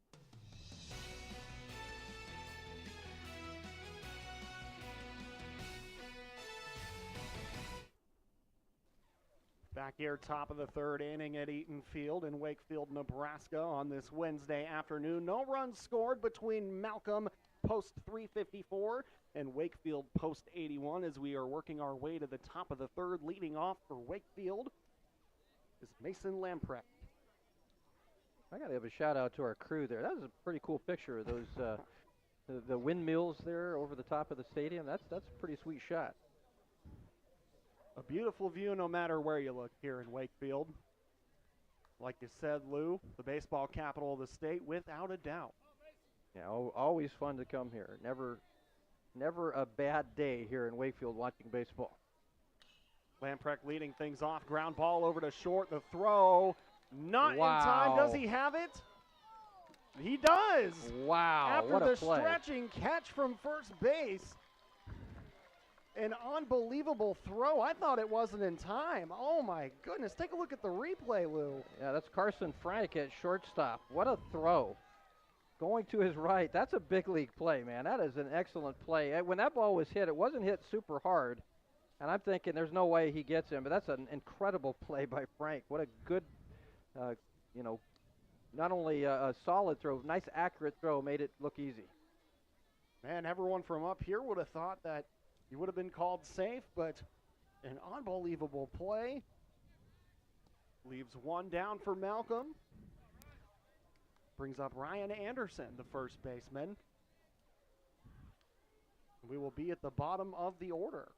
Back here, top of the third inning at Eaton Field in Wakefield, Nebraska on this Wednesday afternoon. No runs scored between Malcolm Post 354 and Wakefield Post 81 as we are working our way to the top of the third. Leading off for Wakefield is Mason Lamprecht. I got to give a shout out to our crew there. That was a pretty cool picture of those the windmills there over the top of the stadium. That's a pretty sweet shot. A beautiful view no matter where you look here in Wakefield. Like you said, Lou, the baseball capital of the state, without a doubt. Yeah, always fun to come here. Never a bad day here in Wakefield watching baseball. Lamprecht leading things off. Ground ball over to short. The throw, not in time. Does he have it? He does. Wow, After what a the play. stretching catch from first base. An unbelievable throw. I thought it wasn't in time. Oh, my goodness. Take a look at the replay, Lou. Yeah, that's Carson Frank at shortstop. What a throw. Going to his right. That's a big league play, man. That is an excellent play. When that ball was hit, it wasn't hit super hard. And I'm thinking there's no way he gets him. But that's an incredible play by Frank. What a good, not only a solid throw, nice accurate throw, made it look easy. Man, everyone from up here would have thought that he would have been called safe, but an unbelievable play. Leaves one down for Malcolm. Brings up Ryan Anderson, the first baseman. We will be at the bottom of the order.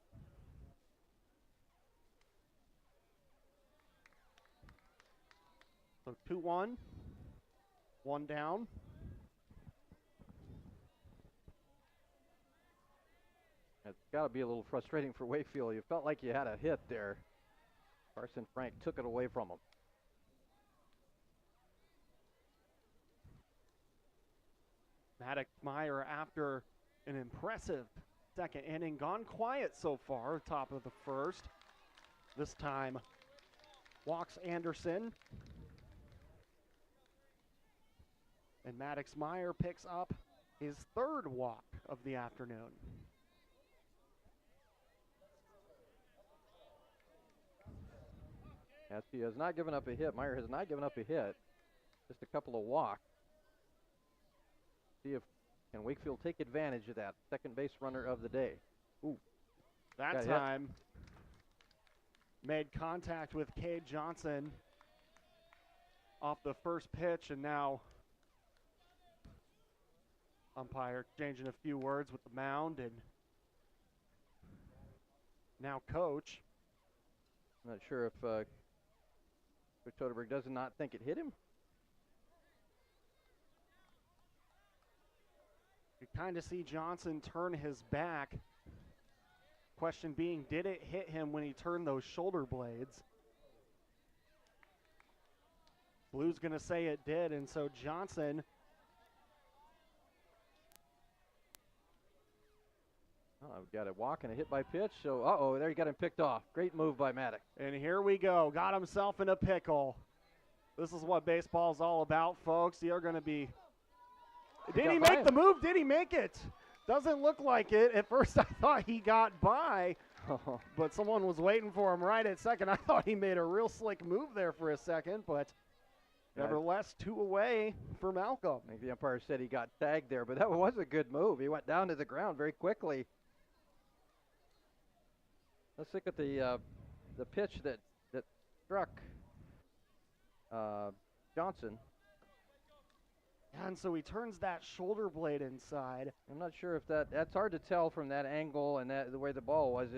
So 2-1, one down. It's got to be a little frustrating for Wakefield. You felt like you had a hit there. Carson Frank took it away from him. Maddox Meyer, after an impressive second inning, gone quiet so far, top of the first. This time walks Anderson. And Maddox Meyer picks up his third walk of the afternoon. Yes, he has not given up a hit. Meyer has not given up a hit. Just a couple of walks. See if can Wakefield take advantage of that. Second base runner of the day. Ooh. That time made contact with Cade Johnson off the first pitch, and now umpire exchanging a few words with the mound, and now coach. I'm not sure if Coach Soderberg does not think it hit him. You kind of see Johnson turn his back. Question being, did it hit him when he turned those shoulder blades? Blue's going to say it did, and so Johnson. Oh, got a walk and a hit by pitch. So, there you got him picked off. Great move by Maddox. And here we go. Got himself in a pickle. This is what baseball's all about, folks. You're going to be. Did he make the move? Did he make it? Doesn't look like it. At first, I thought he got by, but someone was waiting for him right at second. I thought he made a real slick move there for a second, but nevertheless, 2 away for Malcolm. I think the umpire said he got tagged there, but that was a good move. He went down to the ground very quickly. Let's look at the pitch that struck Johnson. And so he turns that shoulder blade inside. I'm not sure if that's hard to tell from that angle and the way the ball was.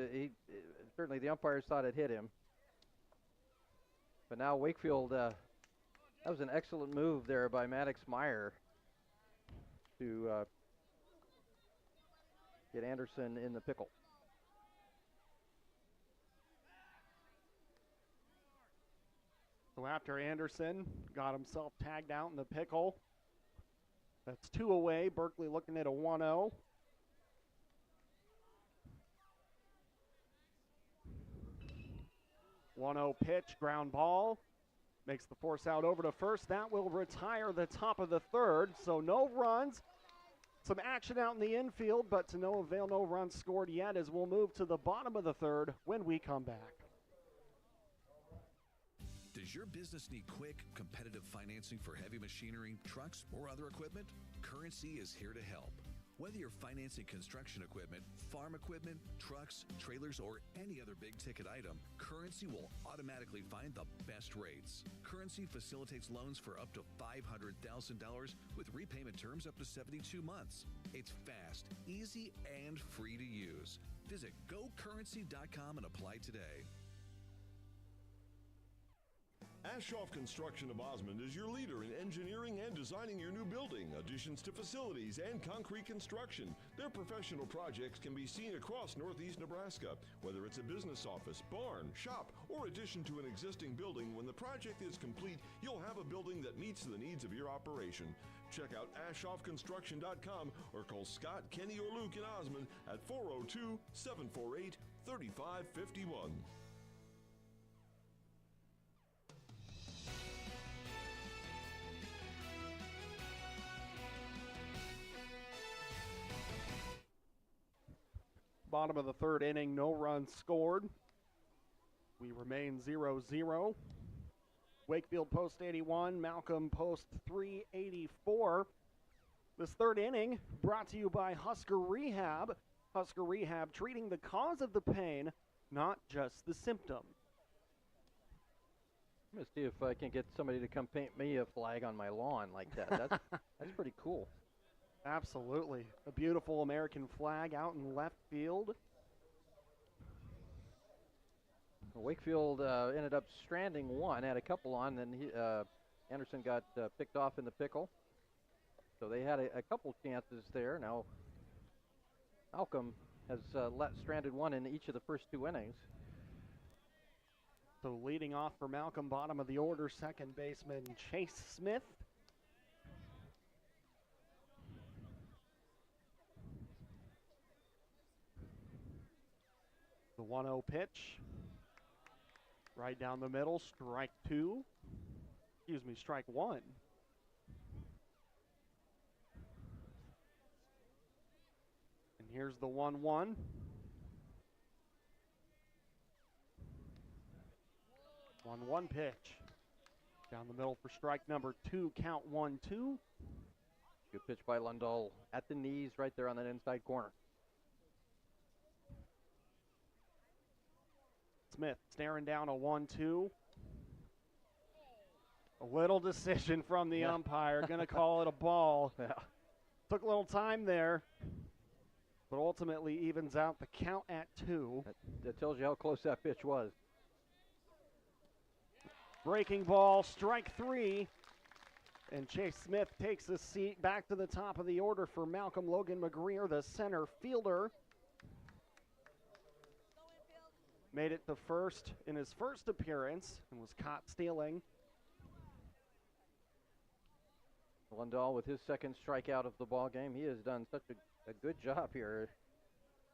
Certainly the umpires thought it hit him. But now Wakefield, that was an excellent move there by Maddox Meyer to get Anderson in the pickle. So after Anderson got himself tagged out in the pickle, that's 2 away. Berkeley looking at a 1-0. Pitch, ground ball. Makes the force out over to first. That will retire the top of the third. So no runs. Some action out in the infield, but to no avail, no runs scored yet as we'll move to the bottom of the third when we come back. Does your business need quick, competitive financing for heavy machinery, trucks, or other equipment? Currency is here to help. Whether you're financing construction equipment, farm equipment, trucks, trailers, or any other big-ticket item, Currency will automatically find the best rates. Currency facilitates loans for up to $500,000 with repayment terms up to 72 months. It's fast, easy, and free to use. Visit GoCurrency.com and apply today. Ashoff Construction of Osmond is your leader in engineering and designing your new building, additions to facilities, and concrete construction. Their professional projects can be seen across northeast Nebraska. Whether it's a business office, barn, shop, or addition to an existing building, when the project is complete, you'll have a building that meets the needs of your operation. Check out AshoffConstruction.com or call Scott, Kenny, or Luke in Osmond at 402-748-3551. Bottom of the third inning, no runs scored. We remain 0-0. Wakefield Post 81, Malcolm Post 384. This third inning brought to you by Husker Rehab. Husker Rehab treating the cause of the pain, not just the symptom. I'm going to see if I can get somebody to come paint me a flag on my lawn like that. That's pretty cool. Absolutely. A beautiful American flag out in left field. Wakefield ended up stranding one, had a couple on, then Anderson got picked off in the pickle. So they had a couple chances there. Now Malcolm has stranded one in each of the first 2 innings. So leading off for Malcolm, bottom of the order, second baseman Chase Smith. The 1-0 pitch. Right down the middle, strike one. And here's the 1-1. 1-1 pitch. Down the middle for strike number 2, count 1-2. Good pitch by Lundahl at the knees right there on that inside corner. Smith staring down a 1-2. A little decision from the umpire. Going to call it a ball. Yeah. Took a little time there, but ultimately evens out the count at 2. That tells you how close that pitch was. Breaking ball, strike 3. And Chase Smith takes a seat back to the top of the order for Malcolm Logan McGreer, the center fielder. Made it to first in his first appearance and was caught stealing. Lundahl with his second strikeout of the ball game. He has done such a good job here.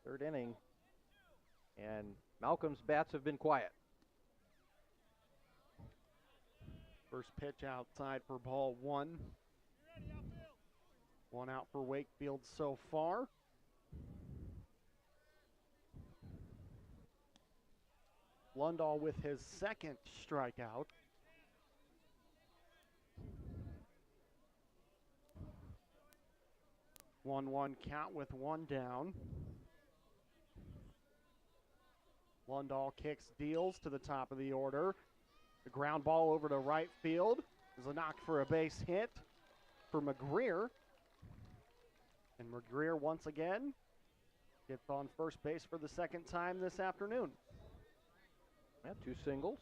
Third inning. And Malcolm's bats have been quiet. First pitch outside for ball 1. 1 out for Wakefield so far. Lundahl with his second strikeout. One count with 1 down. Lundahl kicks, deals to the top of the order. The ground ball over to right field is a knock for a base hit for McGreer. And McGreer once again gets on first base for the second time this afternoon. Yeah, 2 singles.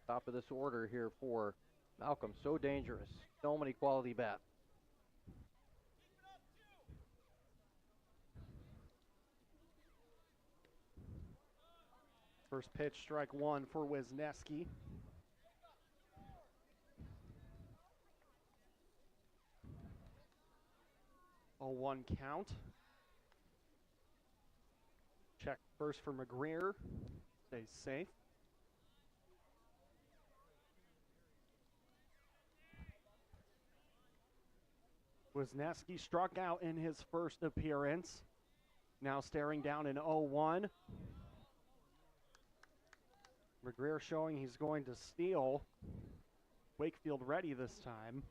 Top of this order here for Malcolm. So dangerous. So many quality bats. First pitch, strike 1 for Wisniewski. A 1 count. Check first for McGreer. Stays safe. Wisniewski struck out in his first appearance. Now staring down an 0-1. McGreer showing he's going to steal. Wakefield ready this time.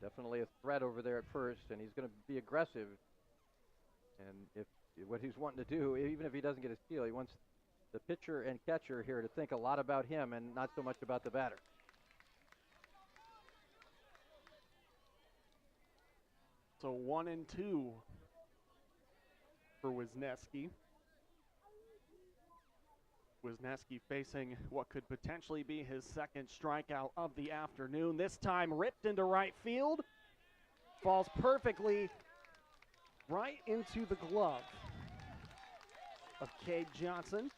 Definitely a threat over there at first, and he's going to be aggressive. And if what he's wanting to do, even if he doesn't get a steal, he wants the pitcher and catcher here to think a lot about him and not so much about the batter. So 1-2 for Wisniewski. Wisniewski facing what could potentially be his second strikeout of the afternoon. This time ripped into right field. Falls perfectly right into the glove of Cade Johnson.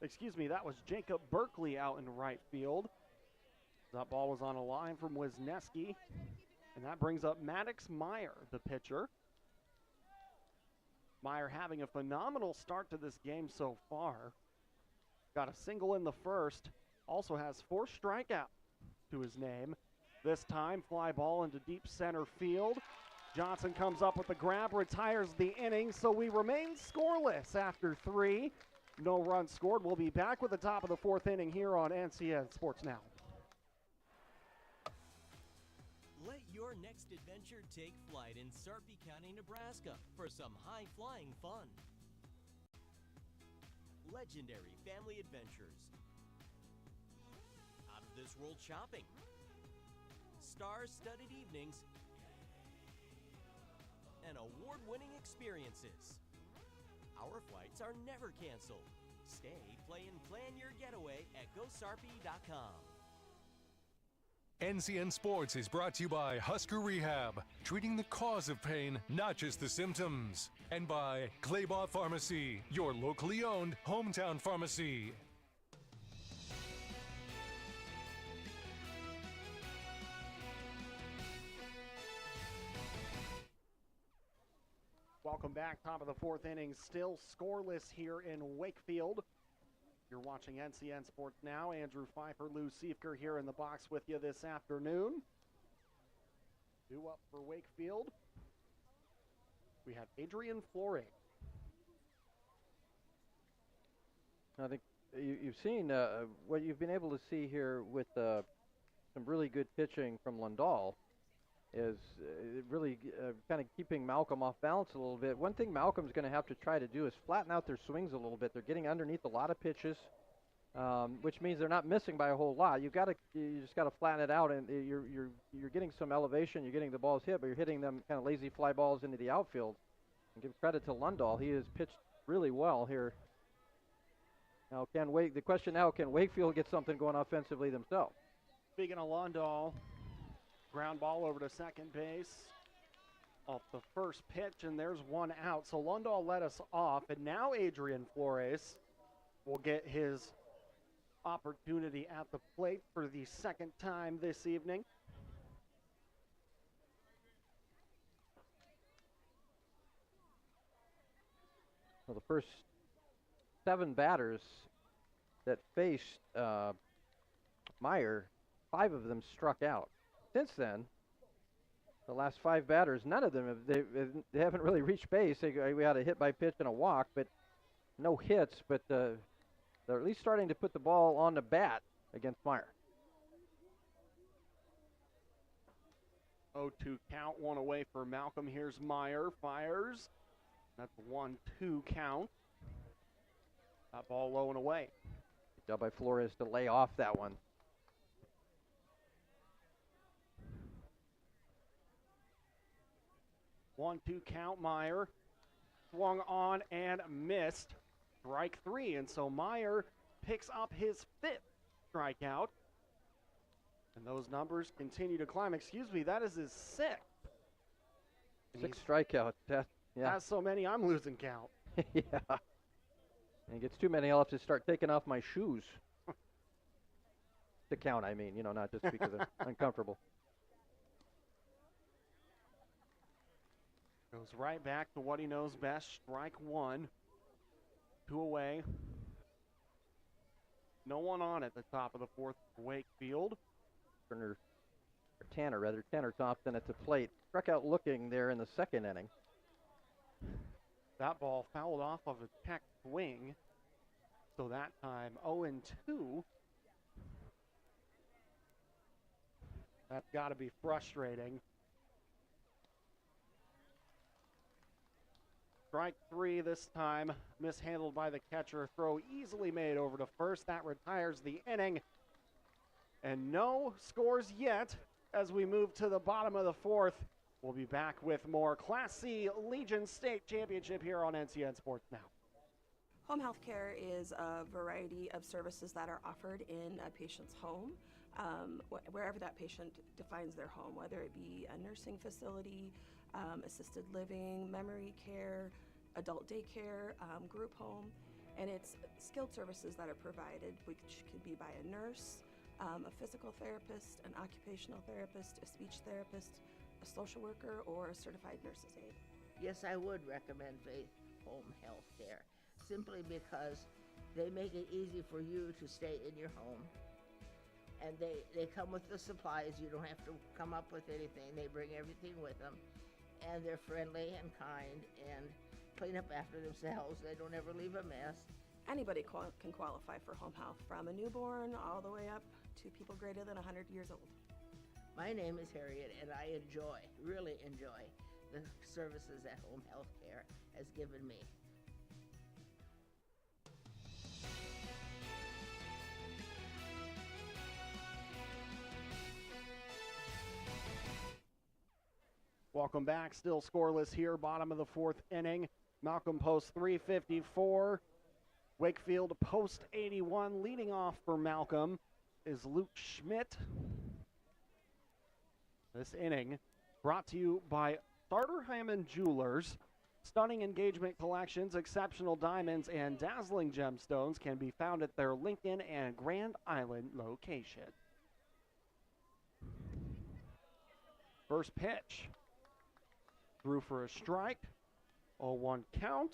Excuse me, that was Jacob Berkeley out in right field. That ball was on a line from Wisniewski. And that brings up Maddox Meyer, the pitcher. Meyer having a phenomenal start to this game so far. Got a single in the first. Also has 4 strikeouts to his name. This time, fly ball into deep center field. Johnson comes up with the grab, retires the inning, so we remain scoreless after 3. No runs scored. We'll be back with the top of the 4th inning here on NCN Sports Now. Let your next adventure take flight in Sarpy County, Nebraska for some high-flying fun. Legendary family adventures. Out-of-this-world shopping. Star-studded evenings. And award-winning experiences. Our flights are never canceled. Stay, play, and plan your getaway at GoSarpy.com. NCN Sports is brought to you by Husker Rehab, treating the cause of pain, not just the symptoms. And by Claybaugh Pharmacy, your locally owned hometown pharmacy. Welcome back. Top of the 4th inning, still scoreless here in Wakefield. You're watching NCN Sports Now. Andrew Pfeiffer, Lou Siefker here in the box with you this afternoon. 2 up for Wakefield. We have Adrian Flore. I think you've seen what you've been able to see here with some really good pitching from Lundahl is really kind of keeping Malcolm off balance a little bit. One thing Malcolm's going to have to try to do is flatten out their swings a little bit. They're getting underneath a lot of pitches, which means they're not missing by a whole lot. You just got to flatten it out, and you're getting some elevation. You're getting the balls hit, but you're hitting them kind of lazy fly balls into the outfield. And give credit to Lundahl. He has pitched really well here. Now, the question now, can Wakefield get something going offensively themselves? Speaking of Lundahl, ground ball over to second base off the first pitch, and there's one out. So Lundahl led us off, and now Adrian Flores will get his opportunity at the plate for the second time this evening. Well, the first 7 batters that faced Meyer, 5 of them struck out. Since then, the last 5 batters, none of them they haven't really reached base. We had a hit by pitch and a walk, but no hits. But they're at least starting to put the ball on the bat against Meyer. 0-2 count, one away for Malcolm. Here's Meyer, fires. That's a 1-2 count. That ball low and away. Good job by Flores to lay off that one. 1-2 count, Meyer. Swung on and missed. Strike 3, and so Meyer picks up his 5th strikeout. And those numbers continue to climb. Excuse me, that is his 6th. 6 strikeouts. Yeah. Has so many, I'm losing count. Yeah. And he gets too many, I'll have to start taking off my shoes. To count, I mean, not just because I'm uncomfortable. Goes right back to what he knows best. Strike 1. 2 away. No one on at the top of the 4th for Wakefield. Tanner Thompson at the plate. Struck out looking there in the 2nd inning. That ball fouled off of a check swing. So that time 0-2. That's got to be frustrating. Strike 3 this time, mishandled by the catcher. Throw easily made over to first. That retires the inning. And no scores yet as we move to the bottom of the 4th. We'll be back with more Class C Legion State Championship here on NCN Sports Now. Home health care is a variety of services that are offered in a patient's home, wherever that patient defines their home, whether it be a nursing facility, assisted living, memory care, adult daycare, group home, and it's skilled services that are provided, which could be by a nurse, a physical therapist, an occupational therapist, a speech therapist, a social worker, or a certified nurse's aide. Yes, I would recommend Faith Home Health Care, simply because they make it easy for you to stay in your home. And they come with the supplies. You don't have to come up with anything. They bring everything with them. And they're friendly and kind and clean up after themselves. They don't ever leave a mess. Anybody can qualify for home health, from a newborn all the way up to people greater than 100 years old. My name is Harriet, and I really enjoy the services that Home Health Care has given me. Welcome back. Still scoreless here. Bottom of the 4th inning. Malcolm Post 354. Wakefield Post 81. Leading off for Malcolm is Luke Schmidt. This inning brought to you by Sartor-Hyman Jewelers. Stunning engagement collections, exceptional diamonds, and dazzling gemstones can be found at their Lincoln and Grand Island location. First pitch. Threw for a strike. 0-1 count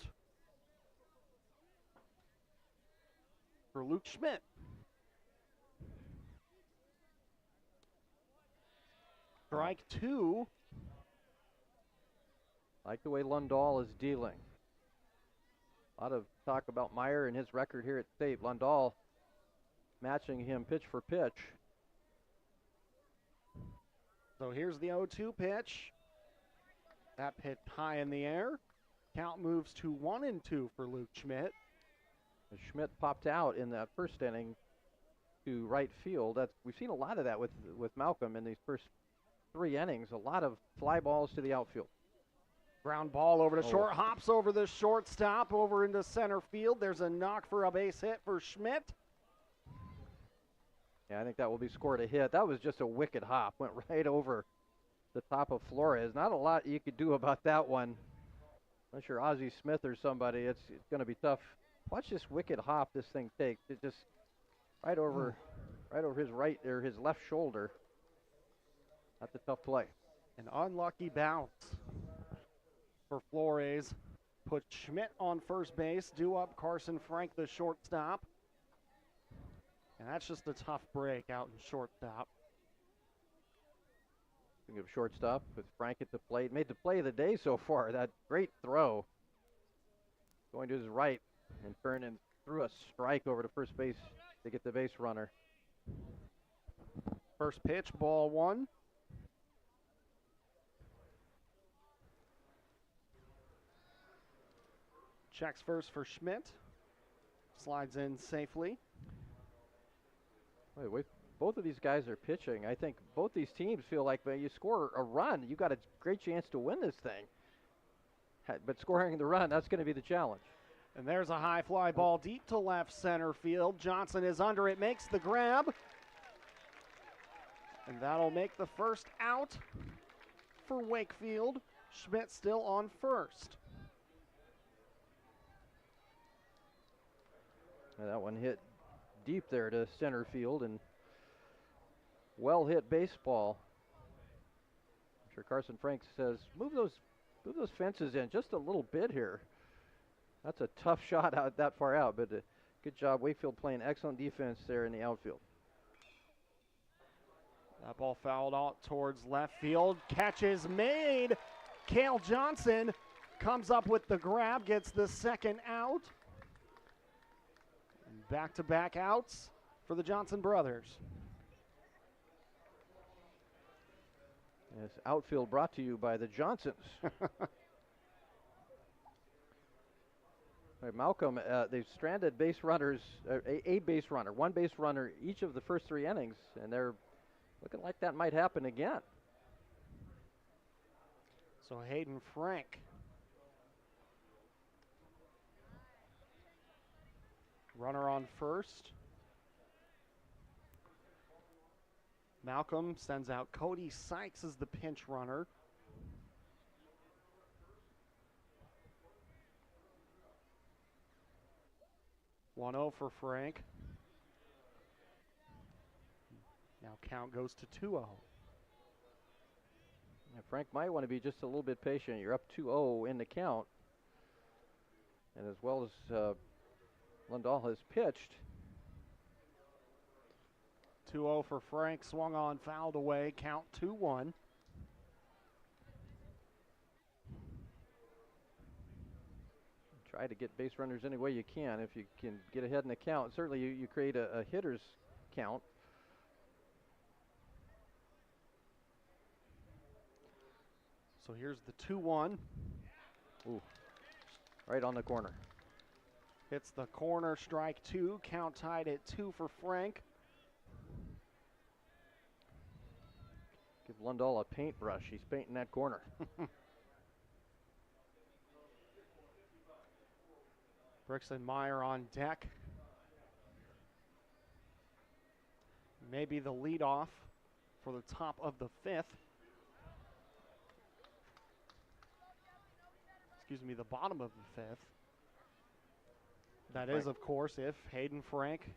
for Luke Schmidt. Strike 2. Like the way Lundahl is dealing. A lot of talk about Meyer and his record here at State. Lundahl matching him pitch for pitch. So here's the 0-2 pitch. That hit high in the air. Count moves to 1-2 for Luke Schmidt. And Schmidt popped out in that first inning to right field. We've seen a lot of that with Malcolm in these first 3 innings. A lot of fly balls to the outfield. Ground ball over to short, hops over the shortstop, over into center field. There's a knock for a base hit for Schmidt. Yeah, I think that will be scored a hit. That was just a wicked hop. Went right over the top of Flores. Not a lot you could do about that one. Unless you're Ozzie Smith or somebody, it's going to be tough. Watch this wicked hop this thing takes. It just right over his right or his left shoulder. That's a tough play. An unlucky bounce for Flores. Put Schmidt on first base, due up Carson Frank, the shortstop. And that's just a tough break out in shortstop. Speaking of shortstop, with Frank at the plate, made the play of the day so far. That great throw, going to his right, and Fernan threw a strike over to first base to get the base runner. First pitch, ball one. Checks first for Schmidt. Slides in safely. Wait, both of these guys are pitching. I think both these teams feel like when you score a run, you got a great chance to win this thing. But scoring the run, that's going to be the challenge. And there's a high fly ball deep to left center field. Johnson is under it, makes the grab. And that'll make the first out for Wakefield. Schmidt still on first. And that one hit deep there to center field, and well hit baseball. I'm sure Carson Frank says, move those fences in just a little bit here. That's a tough shot out that far out, but good job. Wakefield playing excellent defense there in the outfield. That ball fouled out towards left field. Catch is made. Cale Johnson comes up with the grab, gets the second out. Back-to-back outs for the Johnson brothers. This outfield brought to you by the Johnsons. Right, Malcolm, they've stranded base runners, a base runner, one base runner each of the first three innings, and they're looking like that might happen again. So Hayden Frank. Runner on first. Malcolm sends out Cody Sykes as the pinch runner. One 0 for Frank. Now count goes to 2-0. Yeah, Frank might want to be just a little bit patient. You're up 2-0 in the count. And as well as Lundahl has pitched. 2-0 for Frank. Swung on, fouled away. Count 2-1. Try to get base runners any way you can. If you can get ahead in the count, certainly you create a hitter's count. So here's the 2-1. Ooh, right on the corner. Hits the corner, strike two. Count tied at 2 for Frank. Give Lundahl a paintbrush. He's painting that corner. Brixton Meyer on deck. Maybe the leadoff for the top of the fifth. Excuse me, the bottom of the fifth. That is, of course, if Hayden Frank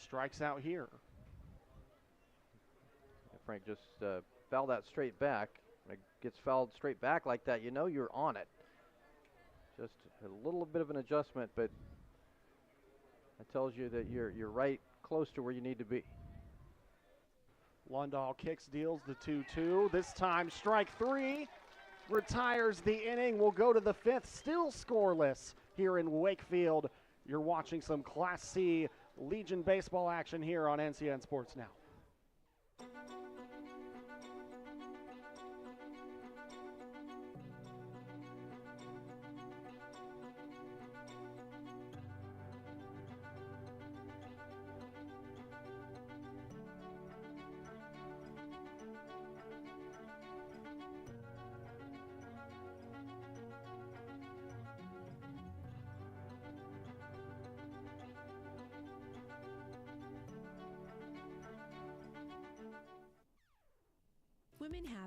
strikes out here. Frank just fouled that straight back. When it gets fouled straight back like that, you know you're on it. Just a little bit of an adjustment, but that tells you that you're right close to where you need to be. Lundahl kicks, deals the 2-2. This time, strike three. Retires the inning. We'll go to the fifth, still scoreless here in Wakefield. You're watching some Class C Legion baseball action here on NCN Sports Now.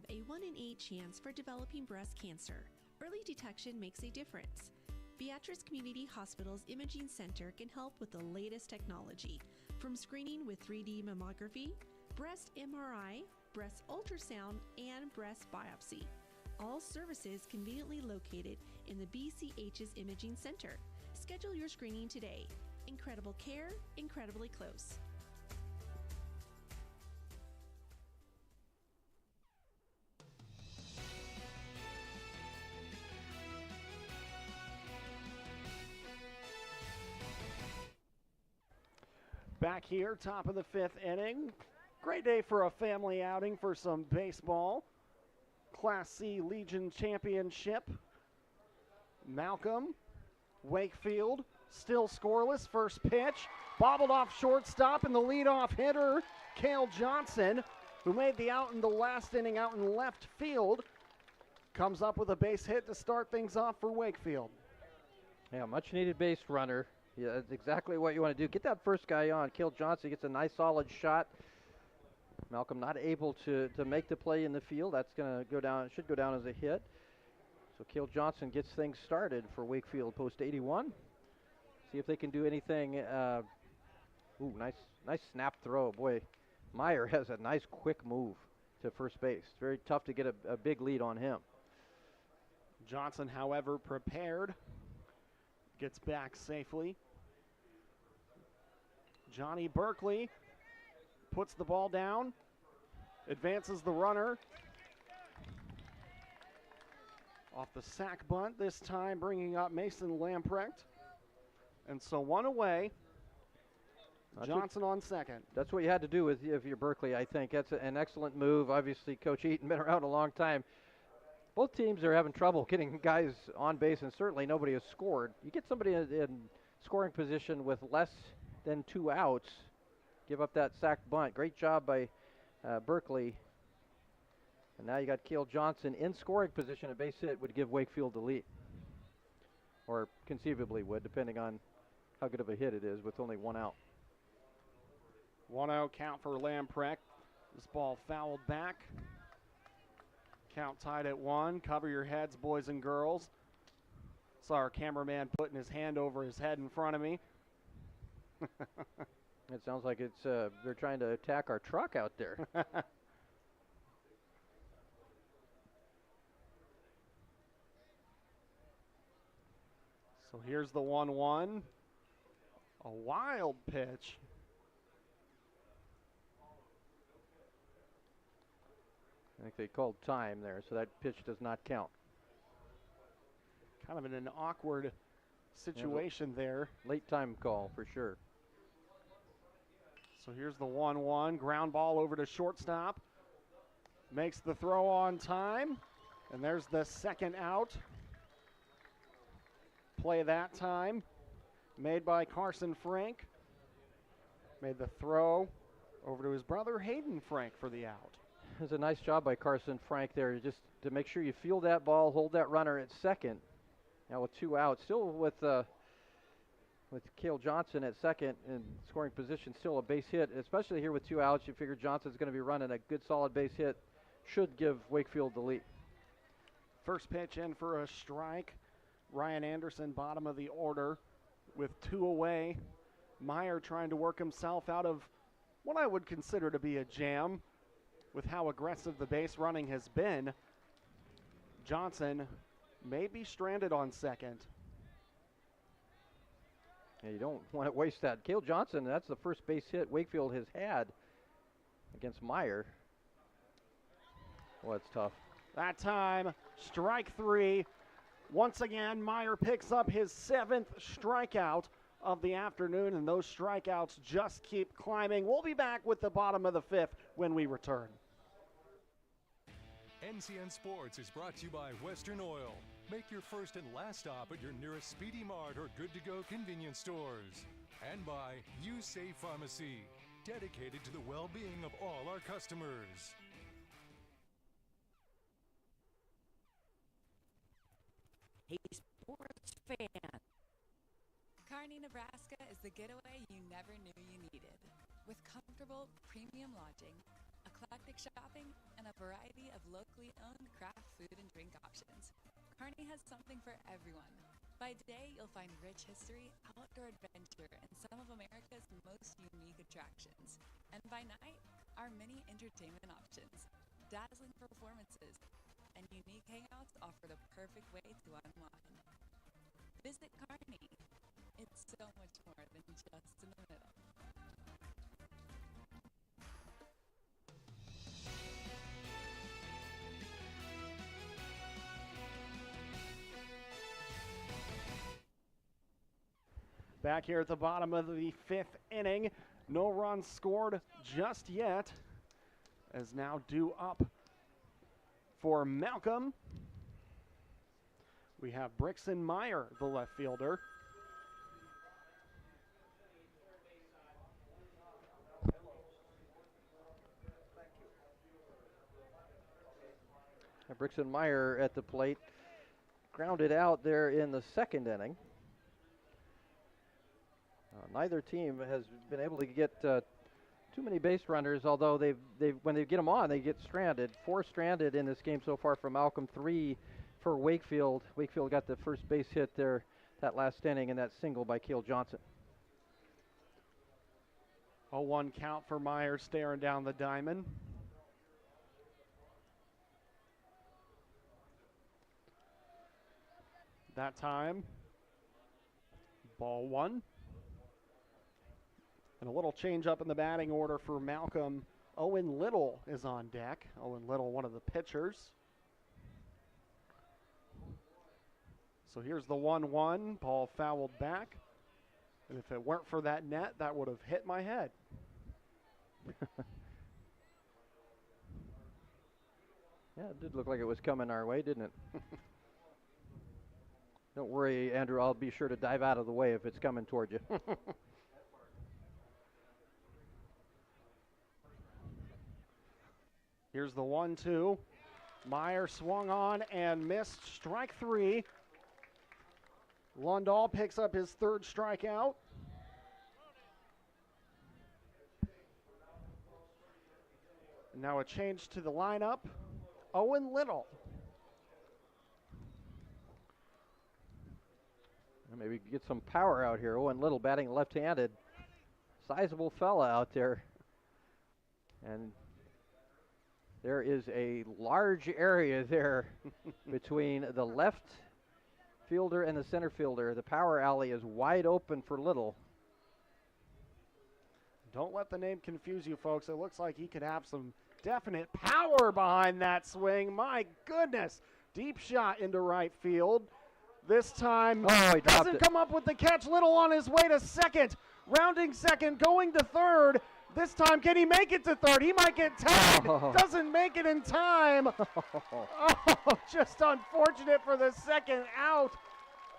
have a 1 in 8 chance for developing breast cancer. Early detection makes a difference. Beatrice Community Hospital's Imaging Center can help with the latest technology, from screening with 3D mammography, breast MRI, breast ultrasound, and breast biopsy. All services conveniently located in the BCH's Imaging Center. Schedule your screening today. Incredible care, incredibly close. Back here, top of the 5th inning. Great day for a family outing for some baseball. Class C Legion Championship. Malcolm, Wakefield, still scoreless. First pitch, bobbled off shortstop, and the leadoff hitter, Cale Johnson, who made the out in the last inning out in left field, comes up with a base hit to start things off for Wakefield. Yeah, much needed base runner. Yeah, that's exactly what you want to do. Get that first guy on. Cale Johnson gets a nice solid shot. Malcolm not able to make the play in the field. That's going to go down. It should go down as a hit. So Cale Johnson gets things started for Wakefield Post 81. See if they can do anything. Ooh, nice snap throw. Boy, Meyer has a nice quick move to first base. It's very tough to get a big lead on him. Johnson, however, prepared. Gets back safely. Johnny Berkeley puts the ball down, advances the runner. Off the sack bunt this time, bringing up Mason Lamprecht. And so one away. Johnson on second. That's what you had to do with if you're Berkeley, I think. That's an excellent move. Obviously, Coach Eaton been around a long time. Both teams are having trouble getting guys on base, and certainly nobody has scored. You get somebody in scoring position with less than 2 outs, give up that sack bunt. Great job by Berkeley. And now you got Cale Johnson in scoring position. A base hit would give Wakefield the lead, or conceivably would, depending on how good of a hit it is with only 1 out. 1-0 count for Lamprecht. This ball fouled back. Count tied at 1. Cover your heads, boys and girls. Saw our cameraman putting his hand over his head in front of me. It sounds like it's they're trying to attack our truck out there. So here's the 1-1. A wild pitch. I think they called time there, so that pitch does not count. Kind of in an awkward situation there. Late time call for sure. So here's the 1-1. Ground ball over to shortstop. Makes the throw on time. And there's the second out. Play that time. Made by Carson Frank. Made the throw over to his brother Hayden Frank for the out. It was a nice job by Carson Frank there, just to make sure you field that ball, hold that runner at second. Now with 2 outs, still with Cale Johnson at second in scoring position, still a base hit. Especially here with 2 outs, you figure Johnson's going to be running a good solid base hit. Should give Wakefield the lead. First pitch in for a strike. Ryan Anderson, bottom of the order, with 2 away. Meyer trying to work himself out of what I would consider to be a jam with how aggressive the base running has been. Johnson may be stranded on second. Yeah, you don't want to waste that. Cale Johnson, that's the first base hit Wakefield has had against Meyer. Well, it's tough. That time, strike 3. Once again, Meyer picks up his 7th strikeout of the afternoon, and those strikeouts just keep climbing. We'll be back with the bottom of the 5th when we return. NCN Sports is brought to you by Western Oil. Make your first and last stop at your nearest Speedy Mart or good-to-go convenience stores. And by U-Safe Pharmacy, dedicated to the well-being of all our customers. Hey, sports fan. Kearney, Nebraska is the getaway you never knew you needed. With comfortable premium lodging, eclectic shopping, and a variety of locally owned craft food and drink options. Kearney has something for everyone. By day, you'll find rich history, outdoor adventure, and some of America's most unique attractions. And by night, our many entertainment options, dazzling performances, and unique hangouts offer the perfect way to unwind. Visit Kearney. It's so much more than just in the middle. Back here at the bottom of the 5th inning, no runs scored just yet, as now due up for Malcolm. We have Brixton Meyer, the left fielder. Brixton Meyer at the plate, grounded out there in the 2nd inning. Neither team has been able to get too many base runners, although when they get them on, they get stranded. 4 stranded in this game so far for Malcolm, 3 for Wakefield. Wakefield got the first base hit there that last inning, and that single by Cale Johnson. 0-1 count for Meyer, staring down the diamond. That time, ball 1. And a little change up in the batting order for Malcolm. Owen Little is on deck. Owen Little, one of the pitchers. So here's the 1-1. Ball fouled back. And if it weren't for that net, that would have hit my head. Yeah, it did look like it was coming our way, didn't it? Don't worry, Andrew. I'll be sure to dive out of the way if it's coming toward you. Here's the 1-2. Meyer swung on and missed. Strike 3. Lundahl picks up his 3rd strikeout. And now a change to the lineup. Owen Little. Maybe get some power out here. Owen Little batting left-handed. Sizable fella out there. And there is a large area there between the left fielder and the center fielder. The power alley is wide open for Little. Don't let the name confuse you, folks. It looks like he could have some definite power behind that swing. My goodness. Deep shot into right field. This time he doesn't come up with the catch. Little on his way to second. Rounding second, going to third. This time, can he make it to third? He might get tagged. Doesn't make it in time. Just unfortunate for the second out.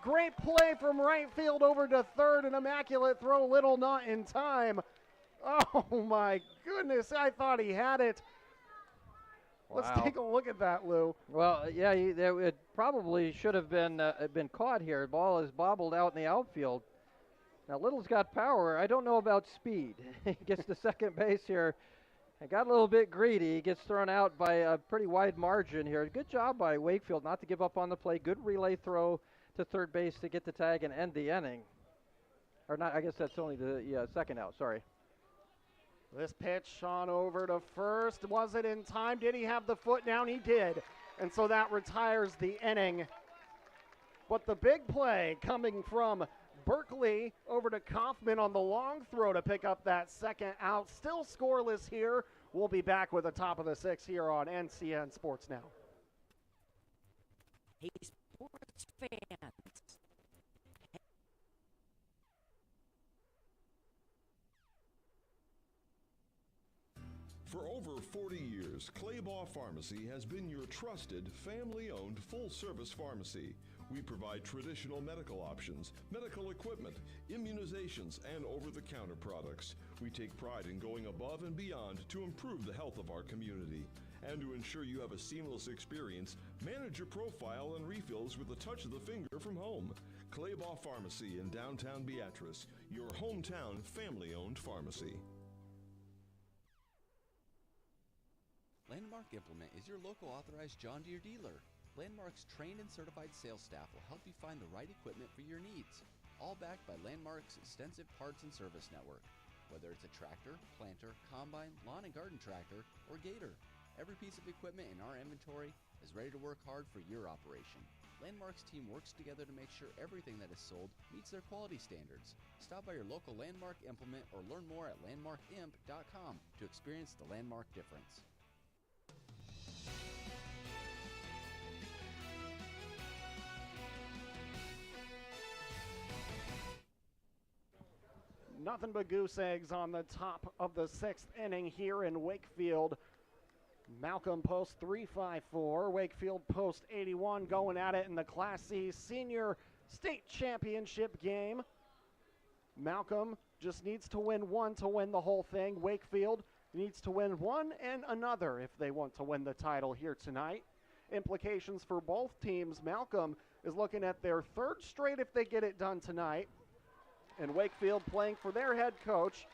Great play from right field over to third. An immaculate throw. Little not in time. Oh, my goodness. I thought he had it. Wow. Let's take a look at that, Lou. Well, yeah, it probably should have been caught here. The ball is bobbled out in the outfield. Now, Little's got power. I don't know about speed. He gets to second base here and got a little bit greedy. He gets thrown out by a pretty wide margin here. Good job by Wakefield not to give up on the play. Good relay throw to third base to get the tag and end the inning. Or not, I guess that's only the second out, sorry. This pitch on over to first. Was it in time? Did he have the foot down? He did. And so that retires the inning. But the big play coming from Berkeley over to Kaufman on the long throw to pick up that second out. Still scoreless here. We'll be back with the top of the 6 here on NCN Sports Now. Hey, sports fans. For over 40 years, Claybaugh Pharmacy has been your trusted, family-owned, full-service pharmacy. We provide traditional medical options, medical equipment, immunizations, and over-the-counter products. We take pride in going above and beyond to improve the health of our community. And to ensure you have a seamless experience, manage your profile and refills with a touch of the finger from home. Claybaugh Pharmacy in downtown Beatrice, your hometown family-owned pharmacy. Landmark Implement is your local authorized John Deere dealer. Landmark's trained and certified sales staff will help you find the right equipment for your needs, all backed by Landmark's extensive parts and service network. Whether it's a tractor, planter, combine, lawn and garden tractor, or gator, every piece of equipment in our inventory is ready to work hard for your operation. Landmark's team works together to make sure everything that is sold meets their quality standards. Stop by your local Landmark Implement or learn more at landmarkimp.com to experience the Landmark difference. Nothing but goose eggs on the top of the 6th inning here in Wakefield. Malcolm Post 354, Wakefield Post 81 going at it in the Class C Senior State Championship game. Malcolm just needs to win one to win the whole thing. Wakefield needs to win one and another if they want to win the title here tonight. Implications for both teams. Malcolm is looking at their 3rd straight if they get it done tonight. And Wakefield playing for their head coach.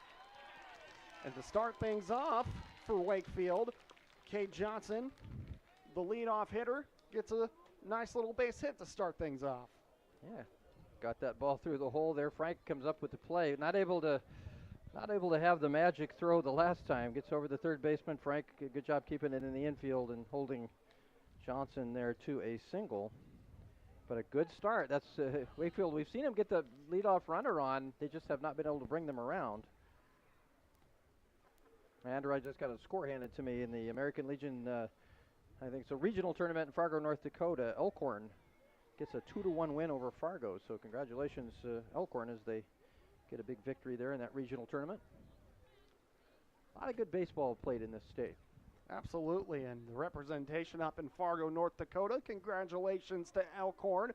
And to start things off for Wakefield, Cade Johnson, the leadoff hitter, gets a nice little base hit to start things off. Yeah, got that ball through the hole there. Frank comes up with the play. Not able to have the magic throw the last time. Gets over the third baseman. Frank, good job keeping it in the infield and holding Johnson there to a single. But a good start. That's Wakefield. We've seen him get the leadoff runner on. They just have not been able to bring them around. And I just got a score handed to me in the American Legion, I think it's a regional tournament in Fargo, North Dakota. Elkhorn gets a 2-1 win over Fargo. So congratulations, Elkhorn, as they get a big victory there in that regional tournament. A lot of good baseball played in this state. Absolutely, and the representation up in Fargo, North Dakota. Congratulations to Elkhorn.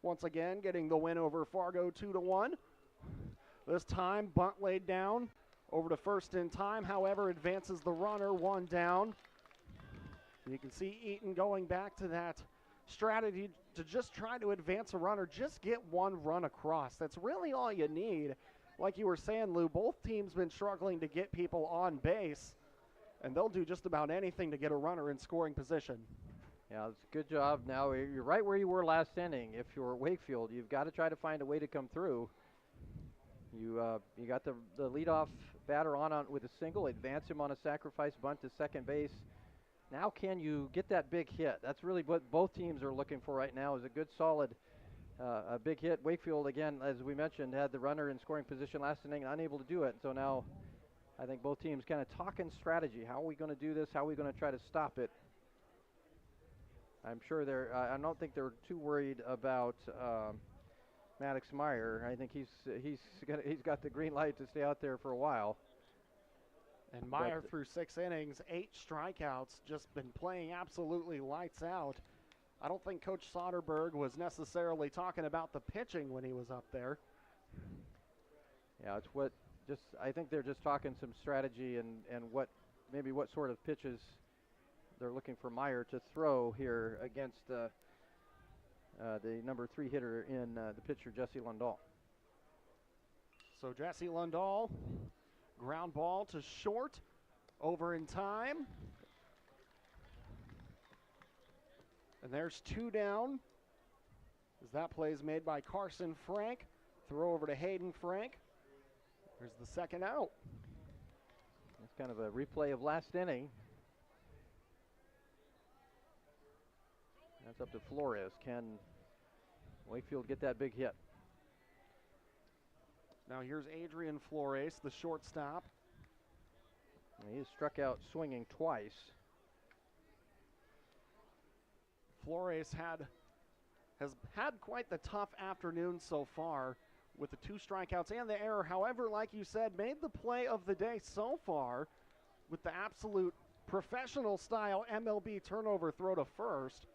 Once again, getting the win over Fargo 2-1. This time, bunt laid down over to first in time. However, advances the runner, one down. You can see Eaton going back to that strategy to just try to advance a runner. Just get one run across. That's really all you need. Like you were saying, Lou, both teams been struggling to get people on base. And they'll do just about anything to get a runner in scoring position. Yeah, it's a good job. Now you're right where you were last inning. If you're Wakefield, you've got to try to find a way to come through. You got the leadoff batter on with a single, advance him on a sacrifice bunt to second base. Now can you get that big hit? That's really what both teams are looking for right now, is a good solid a big hit. Wakefield, again, as we mentioned, had the runner in scoring position last inning, unable to do it. So now I think both teams kind of talking strategy. How are we going to do this? How are we going to try to stop it? I'm sure I don't think they're too worried about Maddox Meyer. I think he's got the green light to stay out there for a while. And Meyer through 6 innings, 8 strikeouts, just been playing absolutely lights out. I don't think Coach Soderberg was necessarily talking about the pitching when he was up there. Yeah, I think they're just talking some strategy and what sort of pitches they're looking for Meyer to throw here against the number 3 hitter in the pitcher, Jesse Lundahl. So Jesse Lundahl, ground ball to short, over in time. And there's 2 down. As that play is made by Carson Frank. Throw over to Hayden Frank. There's the second out. That's kind of a replay of last inning. That's up to Flores. Can Wakefield get that big hit? Now here's Adrian Flores, the shortstop. He has struck out swinging twice. Flores has had quite the tough afternoon so far with the 2 strikeouts and the error. However, like you said, made the play of the day so far with the absolute professional style MLB turnover throw to first.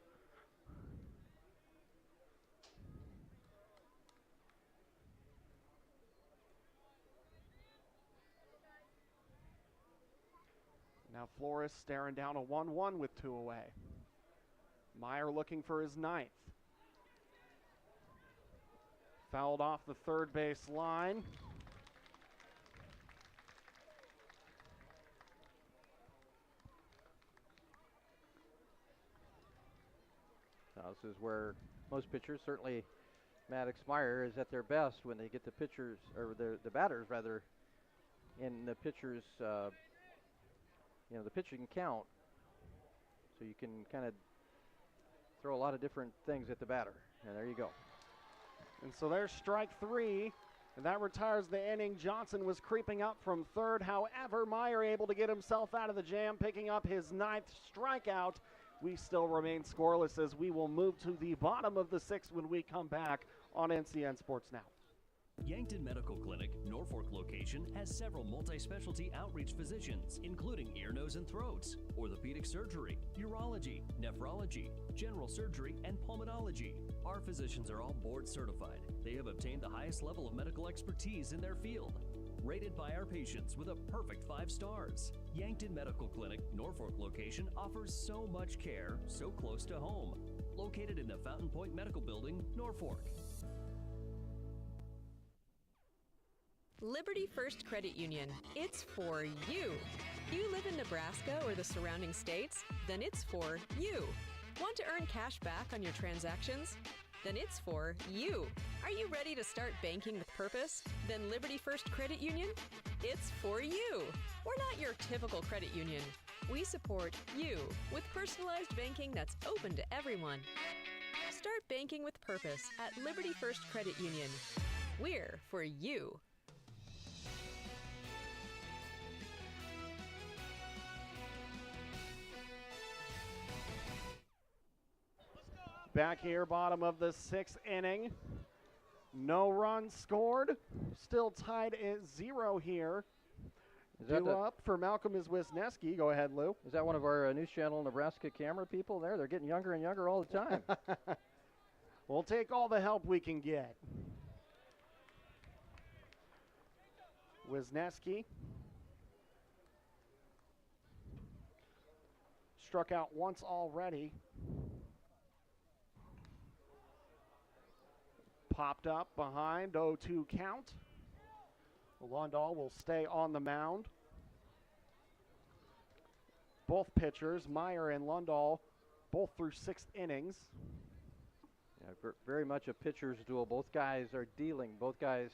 Now Flores staring down a 1-1 with 2 away. Meyer looking for his 9th. Fouled off the third base line. is where most pitchers, certainly Maddox Meyer, is at their best when they get the pitchers, or the batters rather, in the pitchers, the pitching count. So you can kind of throw a lot of different things at the batter. And there you go. And so there's strike 3. And that retires the inning. Johnson was creeping up from third. However, Meyer able to get himself out of the jam, picking up his 9th strikeout. We still remain scoreless as we will move to the bottom of the 6th when we come back on NCN Sports Now. Yankton Medical Clinic, Norfolk location, has several multi-specialty outreach physicians, including ear, nose, and throats, orthopedic surgery, urology, nephrology, general surgery, and pulmonology. Our physicians are all board certified. They have obtained the highest level of medical expertise in their field. Rated by our patients with a perfect 5 stars. Yankton Medical Clinic, Norfolk location, offers so much care, so close to home. Located in the Fountain Point Medical Building, Norfolk. Liberty First Credit Union. It's for you. You live in Nebraska or the surrounding states? Then it's for you. Want to earn cash back on your transactions? Then it's for you. Are you ready to start banking with purpose? Then Liberty First Credit Union? It's for you. We're not your typical credit union. We support you with personalized banking that's open to everyone. Start banking with purpose at Liberty First Credit Union. We're for you. Back here, bottom of the 6th inning. No runs scored. Still tied at 0 here. Due up for Malcolm is Wisniewski. Go ahead, Lou. Is that one of our News Channel Nebraska camera people there? They're getting younger and younger all the time. We'll take all the help we can get. Wisniewski struck out once already. Popped up behind, 0-2 count. Lundahl will stay on the mound. Both pitchers, Meyer and Lundahl, both through 6 innings. Yeah, very much a pitcher's duel. Both guys are dealing. Both guys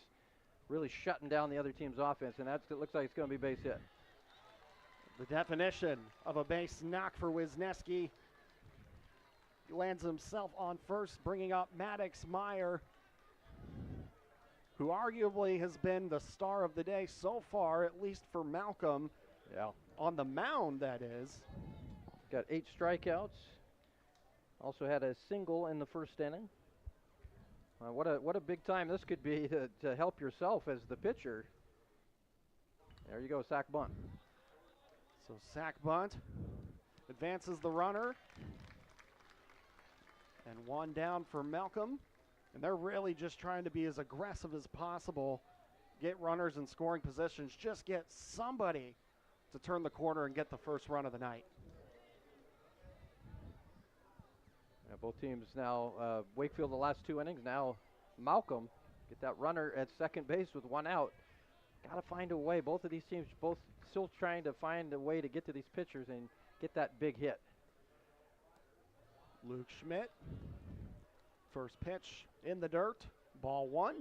really shutting down the other team's offense, and it looks like it's going to be base hit. The definition of a base knock for Wisniewski. He lands himself on first, bringing up Maddox Meyer, who arguably has been the star of the day so far, at least for Malcolm. Yeah. On the mound, that is. Got 8 strikeouts. Also had a single in the first inning. What a big time this could be to help yourself as the pitcher. There you go, sack bunt. So sack bunt advances the runner. And 1 down for Malcolm. And they're really just trying to be as aggressive as possible, get runners in scoring positions, just get somebody to turn the corner and get the first run of the night. Yeah, both teams now, Wakefield the last 2 innings, now Malcolm, get that runner at second base with 1 out. Got to find a way. Both of these teams both still trying to find a way to get to these pitchers and get that big hit. Luke Schmidt, first pitch in the dirt, ball 1.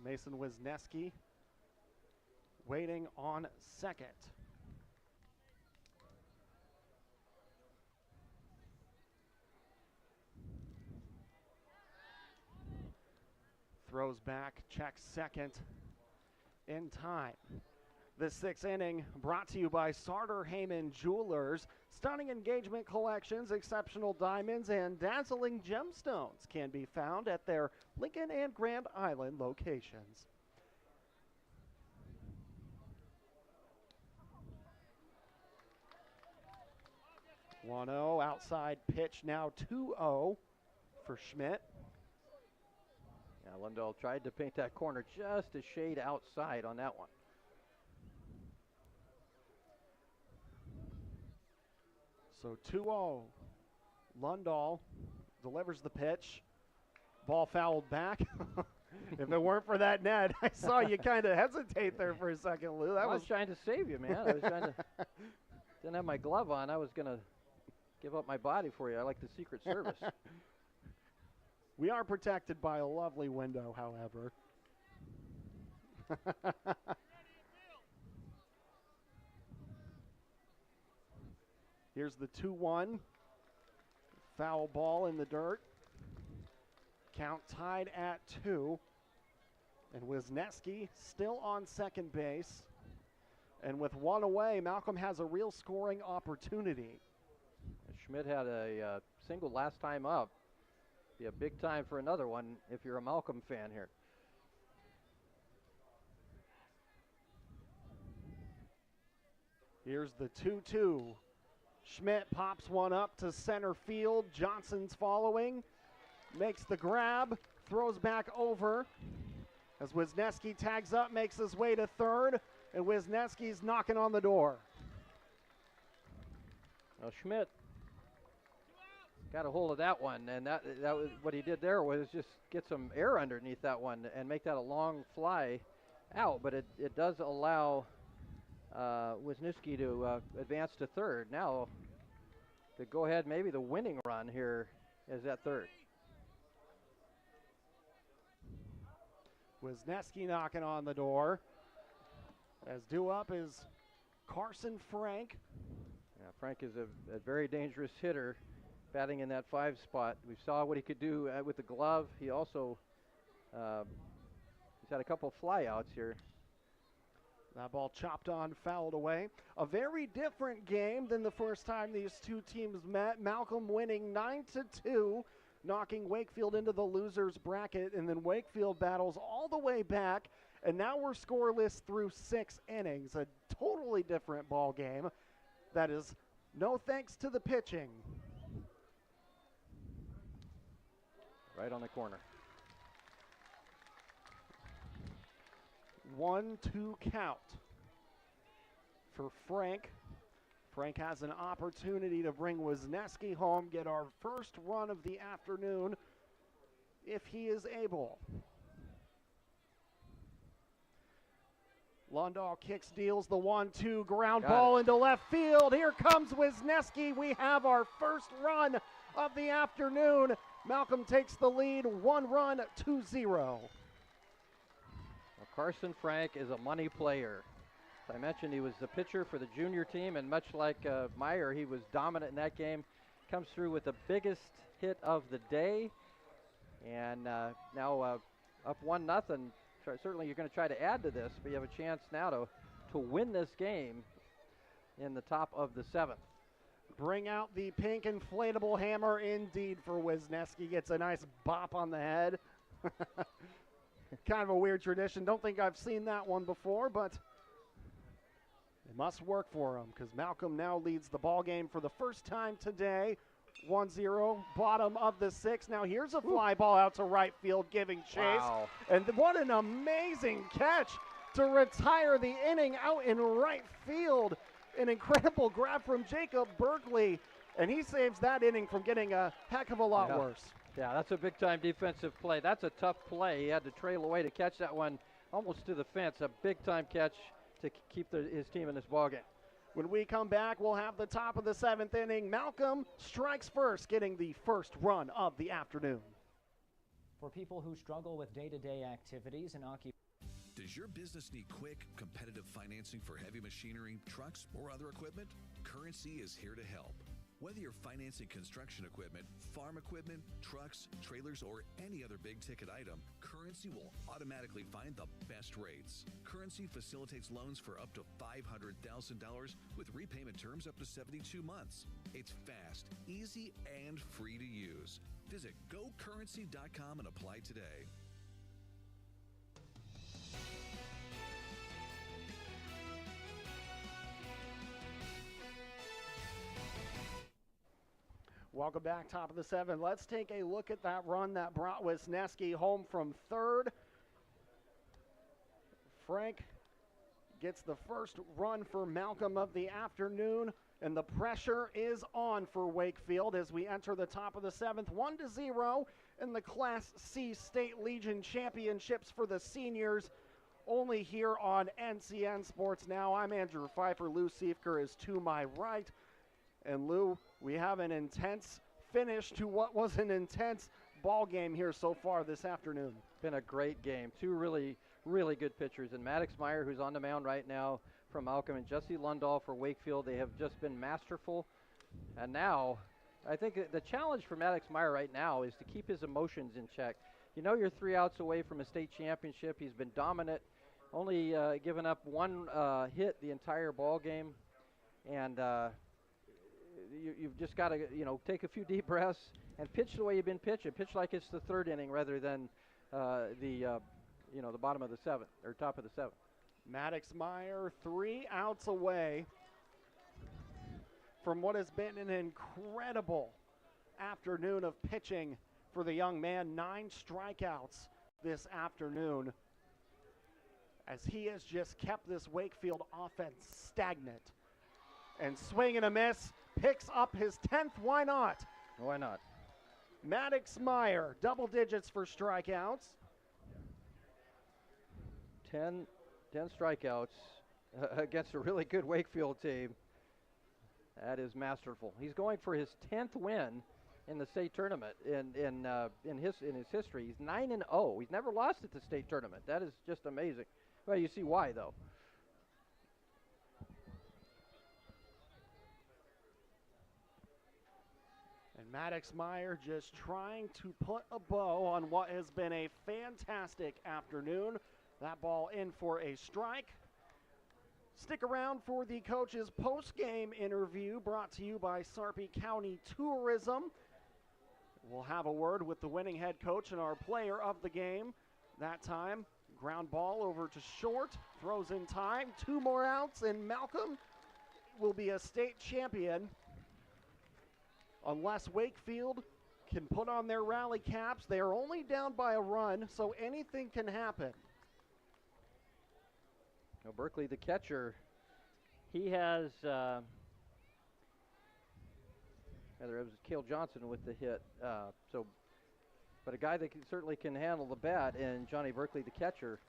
Mason Wisniewski waiting on second. Throws back, checks second in time. The 6th inning brought to you by Sartor Heyman Jewelers. Stunning engagement collections, exceptional diamonds, and dazzling gemstones can be found at their Lincoln and Grand Island locations. One 0 outside pitch, now 2-0 for Schmidt. Yeah, Lundahl tried to paint that corner just a shade outside on that one. So 2-0. Lundahl delivers the pitch. Ball fouled back. If it weren't for that net, I saw you kind of hesitate there for a second, Lou. I was trying to save you, man. I was trying to. Didn't have my glove on. I was going to give up my body for you. I like the Secret Service. We are protected by a lovely window, however. Here's the 2-1. Foul ball in the dirt. Count tied at 2. And Wisniewski still on second base. And with one away, Malcolm has a real scoring opportunity. Schmidt had a single last time up. Be a big time for another one if you're a Malcolm fan here. Here's the 2-2. Schmidt pops one up to center field. Johnson's following. Makes the grab. Throws back over. As Wisniewski tags up, makes his way to third. And Wisniewski's knocking on the door. Well, Schmidt got a hold of that one, and that was what he did there was just get some air underneath that one and make that a long fly out. But it does allow Wisniewski to advance to third. Now, to go ahead, maybe the winning run here is at third. Wisniewski knocking on the door. As due up is Carson Frank. Yeah, Frank is a very dangerous hitter, batting in that 5 spot. We saw what he could do with the glove. He also he's had a couple flyouts here. That ball chopped on, fouled away. A very different game than the first time these two teams met. Malcolm winning 9-2, knocking Wakefield into the loser's bracket, and then Wakefield battles all the way back, and now we're scoreless through 6 innings. A totally different ball game. That is no thanks to the pitching. Right on the corner. 1-2 count for Frank. Frank has an opportunity to bring Wisniewski home, get our first run of the afternoon if he is able. Lundahl kicks, deals the 1-2 ground ball into left field. Here comes Wisniewski. We have our first run of the afternoon. Malcolm takes the lead, 1 run, 2-0. Well, Carson Frank is a money player. As I mentioned, he was the pitcher for the junior team, and much like Meyer, he was dominant in that game. Comes through with the biggest hit of the day, and now up 1-0. Certainly you're going to try to add to this, but you have a chance now to win this game in the top of the 7th. Bring out the pink inflatable hammer indeed for Wisniewski. Gets a nice bop on the head. Kind of a weird tradition. Don't think I've seen that one before, but it must work for him because Malcolm now leads the ball game for the first time today. 1-0, bottom of the 6th. Now here's a fly ball out to right field, giving chase. Wow. And what an amazing catch to retire the inning out in right field. An incredible grab from Jacob Berkeley, and he saves that inning from getting a heck of a lot worse. Yeah, that's a big-time defensive play. That's a tough play. He had to trail away to catch that one almost to the fence. A big-time catch to keep his team in this ballgame. When we come back, we'll have the top of the 7th inning. Malcolm strikes first, getting the first run of the afternoon. For people who struggle with day-to-day activities and occupation. Does your business need quick, competitive financing for heavy machinery, trucks, or other equipment? Currency is here to help. Whether you're financing construction equipment, farm equipment, trucks, trailers, or any other big-ticket item, Currency will automatically find the best rates. Currency facilitates loans for up to $500,000 with repayment terms up to 72 months. It's fast, easy, and free to use. Visit GoCurrency.com and apply today. Welcome back, top of the 7th. Let's take a look at that run that brought Wisniewski home from third. Frank gets the first run for Malcolm of the afternoon, and the pressure is on for Wakefield as we enter the top of the 7th. 1-0 in the Class C State Legion Championships for the seniors, only here on NCN Sports Now. I'm Andrew Pfeiffer. Lou Siefker is to my right. And Lou, we have an intense finish to what was an intense ball game here so far this afternoon. Been a great game. Two really, really good pitchers. And Maddox Meyer, who's on the mound right now from Malcolm, and Jesse Lundahl for Wakefield. They have just been masterful. And now, I think the challenge for Maddox Meyer right now is to keep his emotions in check. You know you're 3 outs away from a state championship. He's been dominant, only given up one hit the entire ball game. And you've just got to, take a few deep breaths and pitch the way you've been pitching. Pitch like it's the third inning rather than the bottom of the seventh or top of the seventh. Maddox Meyer 3 outs away from what has been an incredible afternoon of pitching for the young man. 9 strikeouts this afternoon as he has just kept this Wakefield offense stagnant. And swing and a miss, picks up his 10th. Why not? Why not? Maddox Meyer, double digits for strikeouts. 10 strikeouts against a really good Wakefield team. That is masterful. He's going for his 10th win in the state tournament in his history. He's 9-0. He's never lost at the state tournament. That is just amazing. Well, you see why though. And Maddox Meyer just trying to put a bow on what has been a fantastic afternoon. That ball in for a strike. Stick around for the coach's post-game interview brought to you by Sarpy County Tourism. We'll have a word with the winning head coach and our player of the game. That time, ground ball over to short, throws in time, 2 more outs, and Malcolm will be a state champion unless Wakefield can put on their rally caps. They are only down by a run, so anything can happen. Now Berkeley, the catcher, he has, rather it was Cale Johnson with the hit. But a guy that certainly can handle the bat, and Johnny Berkeley, the catcher.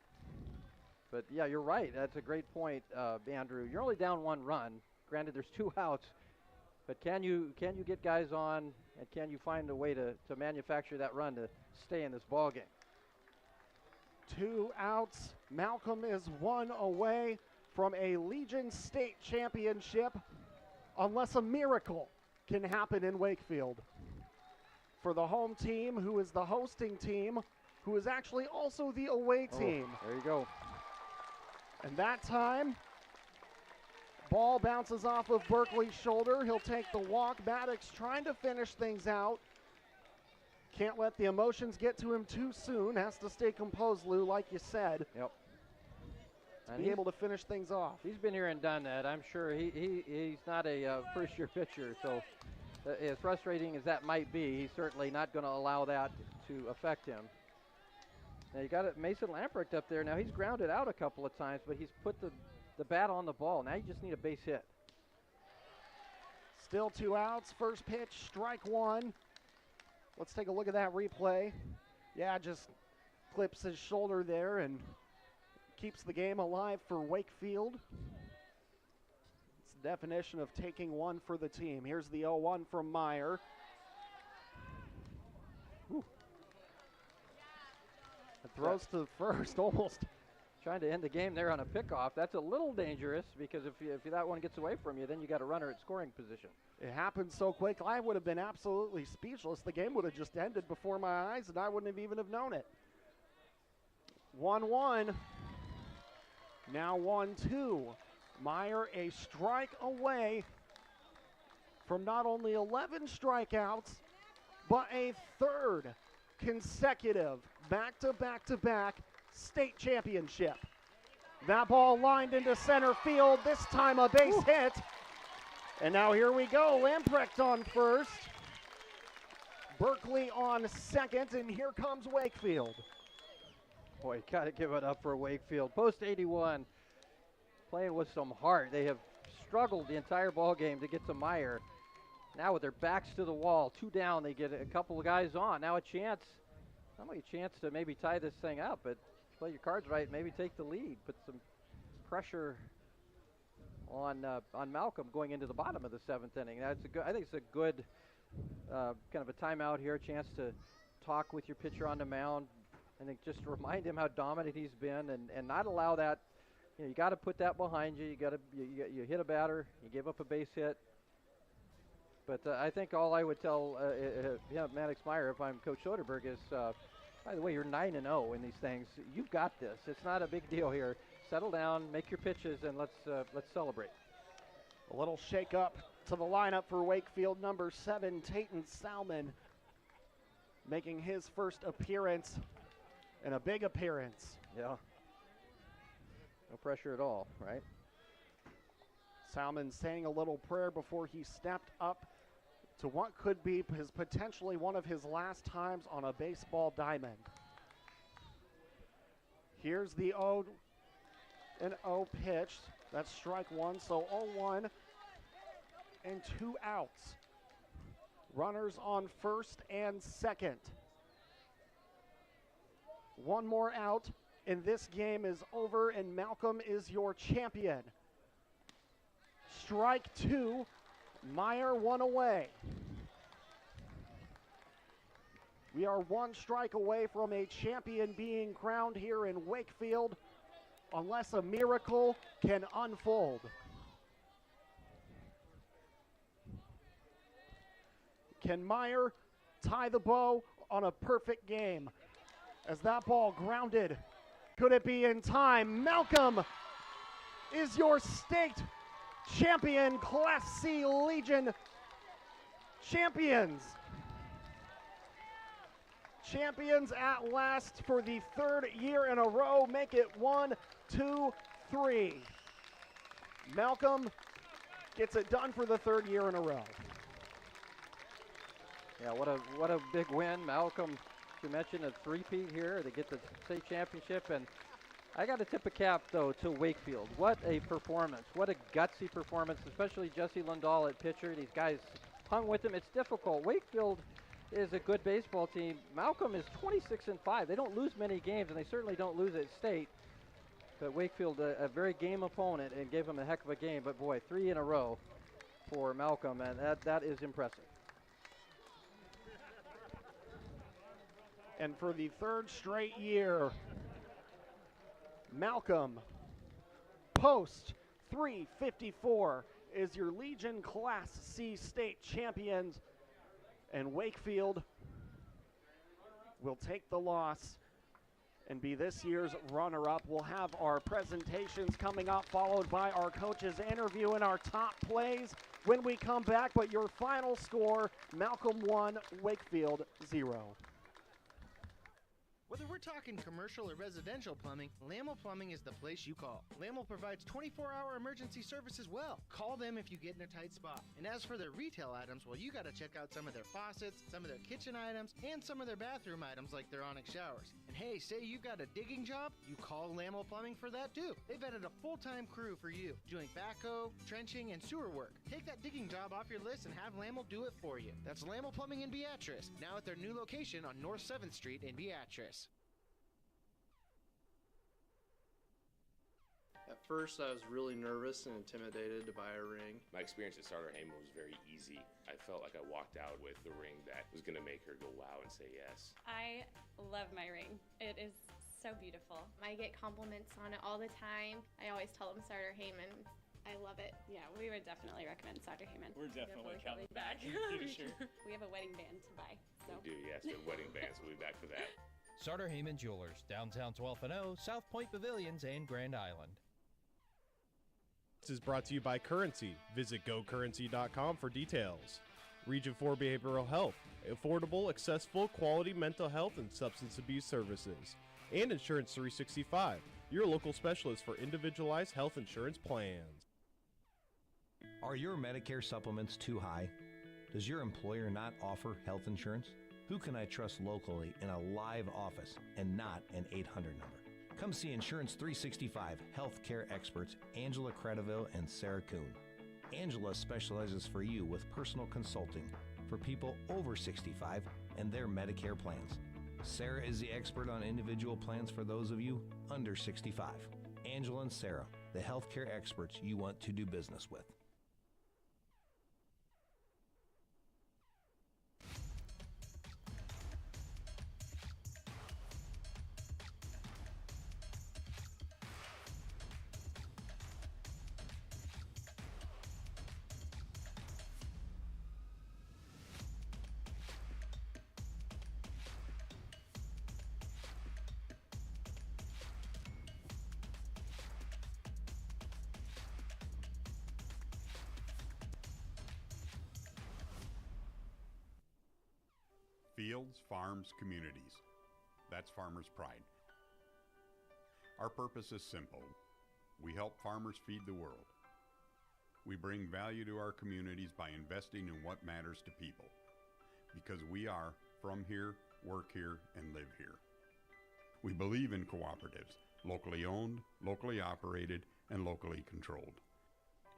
But yeah, you're right. That's a great point, Andrew. You're only down 1 run. Granted, there's 2 outs. But can you get guys on, and can you find a way to manufacture that run to stay in this ball game? 2 outs. Malcolm is 1 away from a Legion State Championship, unless a miracle can happen in Wakefield. For the home team, who is the hosting team, who is actually also the away team. There you go. And that time, ball bounces off of Berkeley's shoulder. He'll take the walk. Maddox trying to finish things out. Can't let the emotions get to him too soon. Has to stay composed, Lou, like you said. Yep. To be able to finish things off. He's been here and done that. I'm sure he's not a first-year pitcher, so as frustrating as that might be, he's certainly not going to allow that to affect him. Now you got Mason Lamprecht up there. Now he's grounded out a couple of times, but he's put the bat on the ball. Now you just need a base hit. Still 2 outs. First pitch, strike 1. Let's take a look at that replay. Yeah, just clips his shoulder there and keeps the game alive for Wakefield. It's the definition of taking 1 for the team. Here's the 0-1 from Meyer. Whew. It throws to first, almost trying to end the game there on a pickoff. That's a little dangerous because if that one gets away from you, then you got a runner at scoring position. It happened so quick. I would have been absolutely speechless. The game would have just ended before my eyes, and I wouldn't have even have known it. 1-1. Now 1-2. Meyer a strike away from not only 11 strikeouts, but a 3rd consecutive back-to-back-to-back state championship. That ball lined into center field, this time a base hit. And now here we go, Lamprecht on first, Berkeley on second, and here comes Wakefield. Boy, got to give it up for Wakefield. Post 81, playing with some heart. They have struggled the entire ball game to get to Meyer. Now with their backs to the wall, 2 down, they get a couple of guys on. Now a chance, not only a chance to maybe tie this thing up, but play your cards right, maybe take the lead, put some pressure on Malcolm going into the bottom of the 7th inning. I think it's a good kind of a timeout here, a chance to talk with your pitcher on the mound. I think just to remind him how dominant he's been, and not allow that. You got to put that behind you. You hit a batter, you gave up a base hit. But I think all I would tell Maddox Meyer, if I'm Coach Soderberg, is, by the way, you're 9-0 in these things. You've got this. It's not a big deal here. Settle down, make your pitches, and let's celebrate. A little shake up to the lineup for Wakefield. Number 7, Tayton Salmon, making his first appearance, and a big appearance. Yeah. No pressure at all, right? Salmon saying a little prayer before he stepped up to what could be potentially one of his last times on a baseball diamond. Here's the 0-0 pitch. That's strike one, so 0-1 and 2 outs. Runners on first and second. One more out, and this game is over, and Malcolm is your champion. Strike 2, Meyer 1 away. We are 1 strike away from a champion being crowned here in Wakefield, unless a miracle can unfold. Can Meyer tie the bow on a perfect game? As that ball grounded, could it be in time? Malcolm is your state champion, Class C Legion champions. Champions at last for the 3rd year in a row. Make it 1, 2, 3. Malcolm gets it done for the 3rd year in a row. Yeah, what a big win. Malcolm, you mentioned a three-peat here to get the state championship, and I got to tip a cap, though, to Wakefield. What a performance. What a gutsy performance, especially Jesse Lundahl at pitcher. These guys hung with him. It's difficult. Wakefield is a good baseball team. Malcolm is 26-5. They don't lose many games, and they certainly don't lose at state. But Wakefield, a very game opponent, and gave him a heck of a game. But, boy, 3 in a row for Malcolm, and that is impressive. And for the 3rd straight year, Malcolm Post 354 is your Legion Class C state champions, and Wakefield will take the loss and be this year's runner-up. We'll have our presentations coming up, followed by our coaches' interview and our top plays when we come back. But your final score, Malcolm 1, Wakefield 0. Whether we're talking commercial or residential plumbing, Lamel Plumbing is the place you call. Lamel provides 24-hour emergency service as well. Call them if you get in a tight spot. And as for their retail items, well, you got to check out some of their faucets, some of their kitchen items, and some of their bathroom items like their Onyx showers. And hey, say you got a digging job, you call Lamel Plumbing for that too. They've added a full-time crew for you, doing backhoe, trenching, and sewer work. Take that digging job off your list and have Lamel do it for you. That's Lamel Plumbing in Beatrice, now at their new location on North 7th Street in Beatrice. At first, I was really nervous and intimidated to buy a ring. My experience at Starter Heyman was very easy. I felt like I walked out with the ring that was going to make her go wow and say yes. I love my ring. It is so beautiful. I get compliments on it all the time. I always tell them Starter Heyman. I love it. Yeah, we would definitely recommend Starter Heyman. We're definitely coming back. Sure. We have a wedding band to buy. So. We do, yes. The wedding bands. We'll be back for that. Starter Heyman Jewelers, downtown 12th and O, South Point Pavilions, and Grand Island. This is brought to you by Currency. Visit gocurrency.com for details. Region 4 Behavioral Health, affordable, accessible, quality mental health and substance abuse services. And Insurance 365, your local specialist for individualized health insurance plans. Are your Medicare supplements too high? Does your employer not offer health insurance? Who can I trust locally in a live office and not an 800 number? Come see Insurance 365 healthcare experts Angela Credeville and Sarah Kuhn. Angela specializes for you with personal consulting for people over 65 and their Medicare plans. Sarah is the expert on individual plans for those of you under 65. Angela and Sarah, the healthcare experts you want to do business with. Fields, farms, communities. That's Farmers Pride. Our purpose is simple. We help farmers feed the world. We bring value to our communities by investing in what matters to people. Because we are from here, work here, and live here. We believe in cooperatives, locally owned, locally operated, and locally controlled.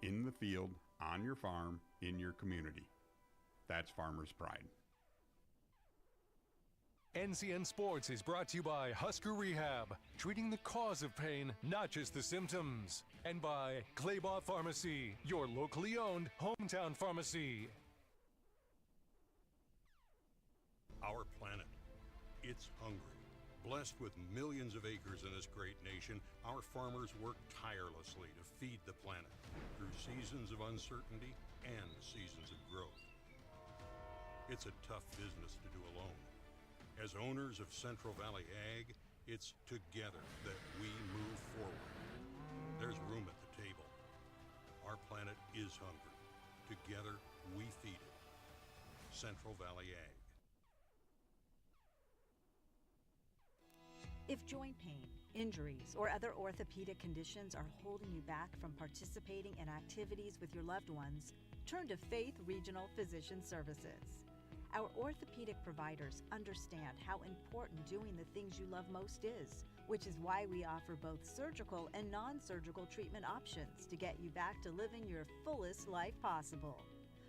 In the field, on your farm, in your community. That's Farmers Pride. NCN Sports is brought to you by Husker Rehab, treating the cause of pain, not just the symptoms. And by Claybaugh Pharmacy, your locally owned hometown pharmacy. Our planet, it's hungry. Blessed with millions of acres in this great nation, our farmers work tirelessly to feed the planet through seasons of uncertainty and seasons of growth. It's a tough business to do alone. As owners of Central Valley Ag, it's together that we move forward. There's room at the table. Our planet is hungry. Together, we feed it. Central Valley Ag. If joint pain, injuries, or other orthopedic conditions are holding you back from participating in activities with your loved ones, turn to Faith Regional Physician Services. Our orthopedic providers understand how important doing the things you love most is, which is why we offer both surgical and non-surgical treatment options to get you back to living your fullest life possible.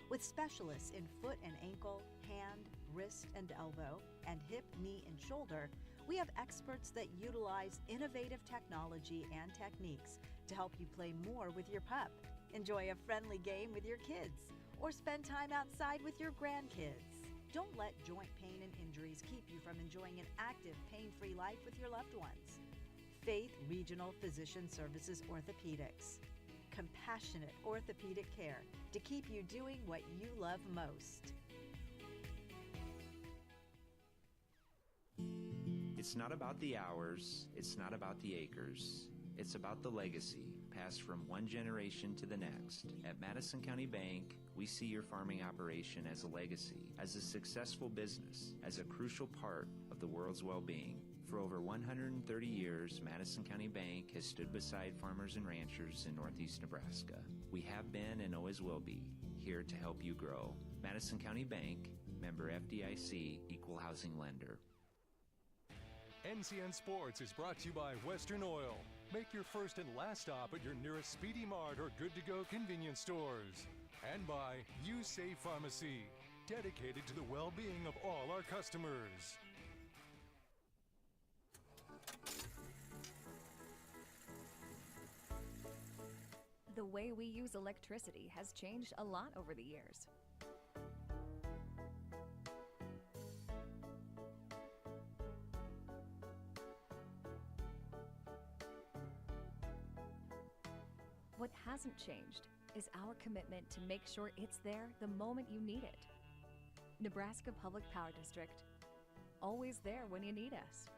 With specialists in foot and ankle, hand, wrist and elbow, and hip, knee, and shoulder, we have experts that utilize innovative technology and techniques to help you play more with your pup, enjoy a friendly game with your kids, or spend time outside with your grandkids. Don't let joint pain and injuries keep you from enjoying an active, pain-free life with your loved ones. Faith Regional Physician Services Orthopedics. Compassionate orthopedic care to keep you doing what you love most. It's not about the hours, it's not about the acres. It's about the legacy passed from one generation to the next. At Madison County Bank, we see your farming operation as a legacy, as a successful business, as a crucial part of the world's well-being. For over 130 years, Madison County Bank has stood beside farmers and ranchers in Northeast Nebraska. We have been and always will be here to help you grow. Madison County Bank, member FDIC, equal housing lender. NCN Sports is brought to you by Western Oil. Make your first and last stop at your nearest Speedy Mart or good-to-go convenience stores. And by You Save Pharmacy, dedicated to the well-being of all our customers. The way we use electricity has changed a lot over the years. What hasn't changed is our commitment to make sure it's there the moment you need it. Nebraska Public Power District, always there when you need us.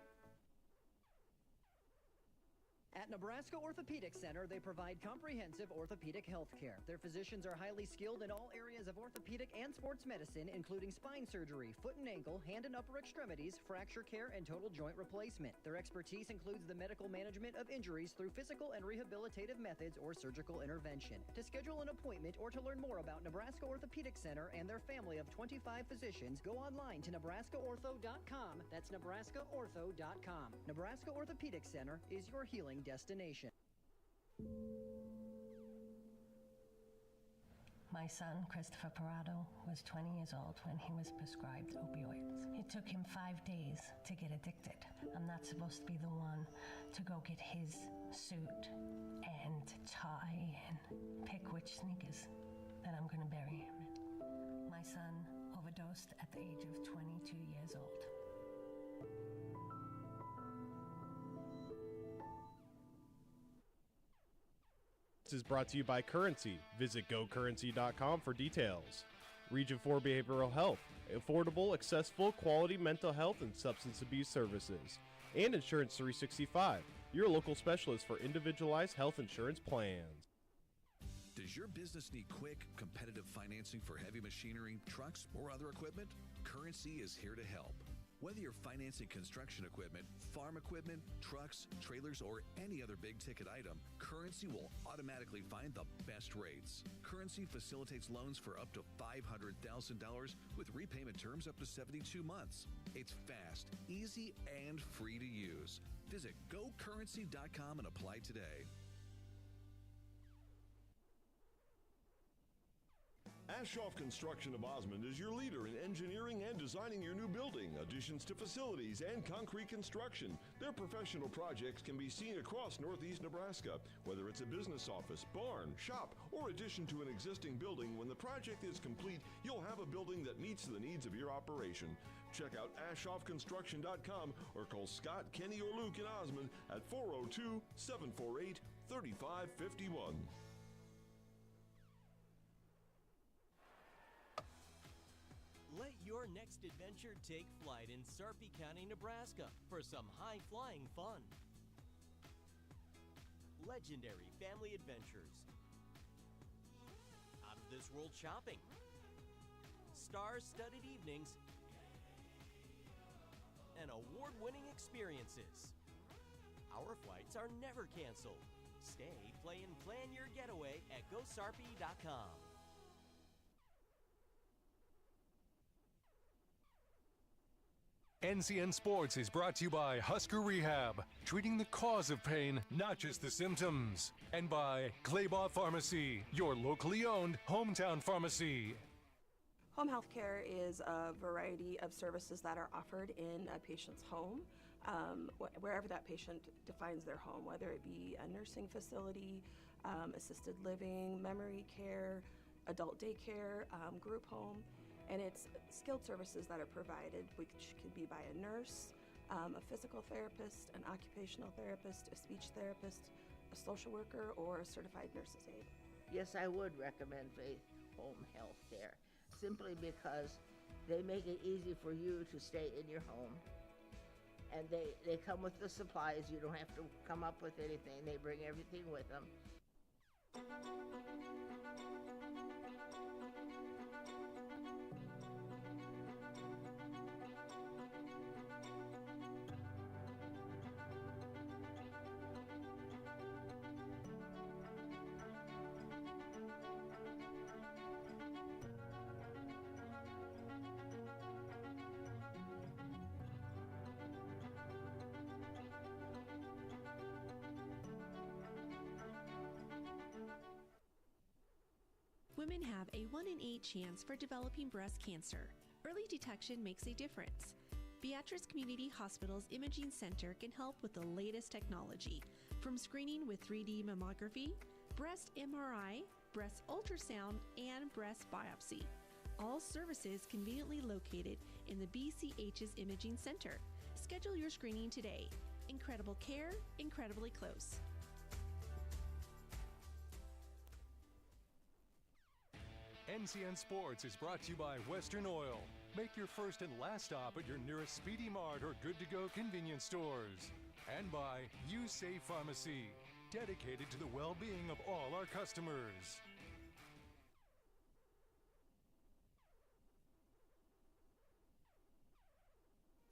At Nebraska Orthopedic Center, they provide comprehensive orthopedic health care. Their physicians are highly skilled in all areas of orthopedic and sports medicine, including spine surgery, foot and ankle, hand and upper extremities, fracture care, and total joint replacement. Their expertise includes the medical management of injuries through physical and rehabilitative methods or surgical intervention. To schedule an appointment or to learn more about Nebraska Orthopedic Center and their family of 25 physicians, go online to nebraskaortho.com. That's nebraskaortho.com. Nebraska Orthopedic Center is your healing destination. My son, Christopher Parado, was 20 years old when he was prescribed opioids. It took him 5 days to get addicted. I'm not supposed to be the one to go get his suit and and tie and pick which sneakers that I'm going to bury him in. My son overdosed at the age of 22 years old. This is brought to you by Currency. Visit gocurrency.com for details. Region 4 Behavioral Health, affordable, accessible, quality mental health and substance abuse services. And Insurance 365, your local specialist for individualized health insurance plans. Does your business need quick, competitive financing for heavy machinery, trucks, or other equipment? Currency is here to help. Whether you're financing construction equipment, farm equipment, trucks, trailers, or any other big-ticket item, Currency will automatically find the best rates. Currency facilitates loans for up to $500,000 with repayment terms up to 72 months. It's fast, easy, and free to use. Visit gocurrency.com and apply today. Ashoff Construction of Osmond is your leader in engineering and designing your new building, additions to facilities, and concrete construction. Their professional projects can be seen across northeast Nebraska. Whether it's a business office, barn, shop, or addition to an existing building, when the project is complete, you'll have a building that meets the needs of your operation. Check out ashoffconstruction.com or call Scott, Kenny, or Luke in Osmond at 402-748-3551. Let your next adventure take flight in Sarpy County, Nebraska for some high-flying fun. Legendary family adventures. Out-of-this-world shopping. Star-studded evenings. And award-winning experiences. Our flights are never canceled. Stay, play, and plan your getaway at GoSarpy.com. NCN Sports is brought to you by Husker Rehab, treating the cause of pain, not just the symptoms. And by Claybaugh Pharmacy, your locally owned hometown pharmacy. Home health care is a variety of services that are offered in a patient's home, wherever that patient defines their home, whether it be a nursing facility, assisted living, memory care, adult daycare, group home. And it's skilled services that are provided, which could be by a nurse, a physical therapist, an occupational therapist, a speech therapist, a social worker, or a certified nurse's aide. Yes, I would recommend Faith Home Health Care, simply because they make it easy for you to stay in your home. And they come with the supplies. You don't have to come up with anything. They bring everything with them. Women have a 1 in 8 chance for developing breast cancer. Early detection makes a difference. Beatrice Community Hospital's Imaging Center can help with the latest technology, from screening with 3D mammography, breast MRI, breast ultrasound, and breast biopsy. All services conveniently located in the BCH's Imaging Center. Schedule your screening today. Incredible care, incredibly close. NCN Sports is brought to you by Western Oil. Make your first and last stop at your nearest Speedy Mart or good-to-go convenience stores. And by U-Safe Pharmacy, dedicated to the well-being of all our customers.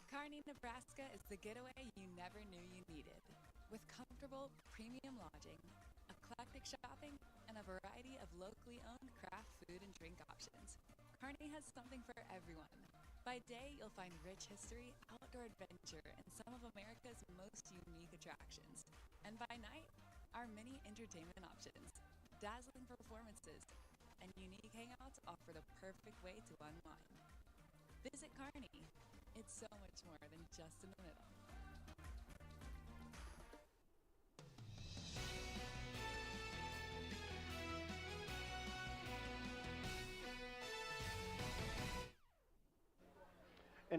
Kearney, Nebraska is the getaway you never knew you needed. With comfortable, premium lodging, eclectic shopping, and a variety of locally owned craft food and drink options, Kearney has something for everyone. By day, you'll find rich history, outdoor adventure, and some of America's most unique attractions. And by night, our many entertainment options, dazzling performances, and unique hangouts offer the perfect way to unwind. Visit Kearney. It's so much more than just in the middle.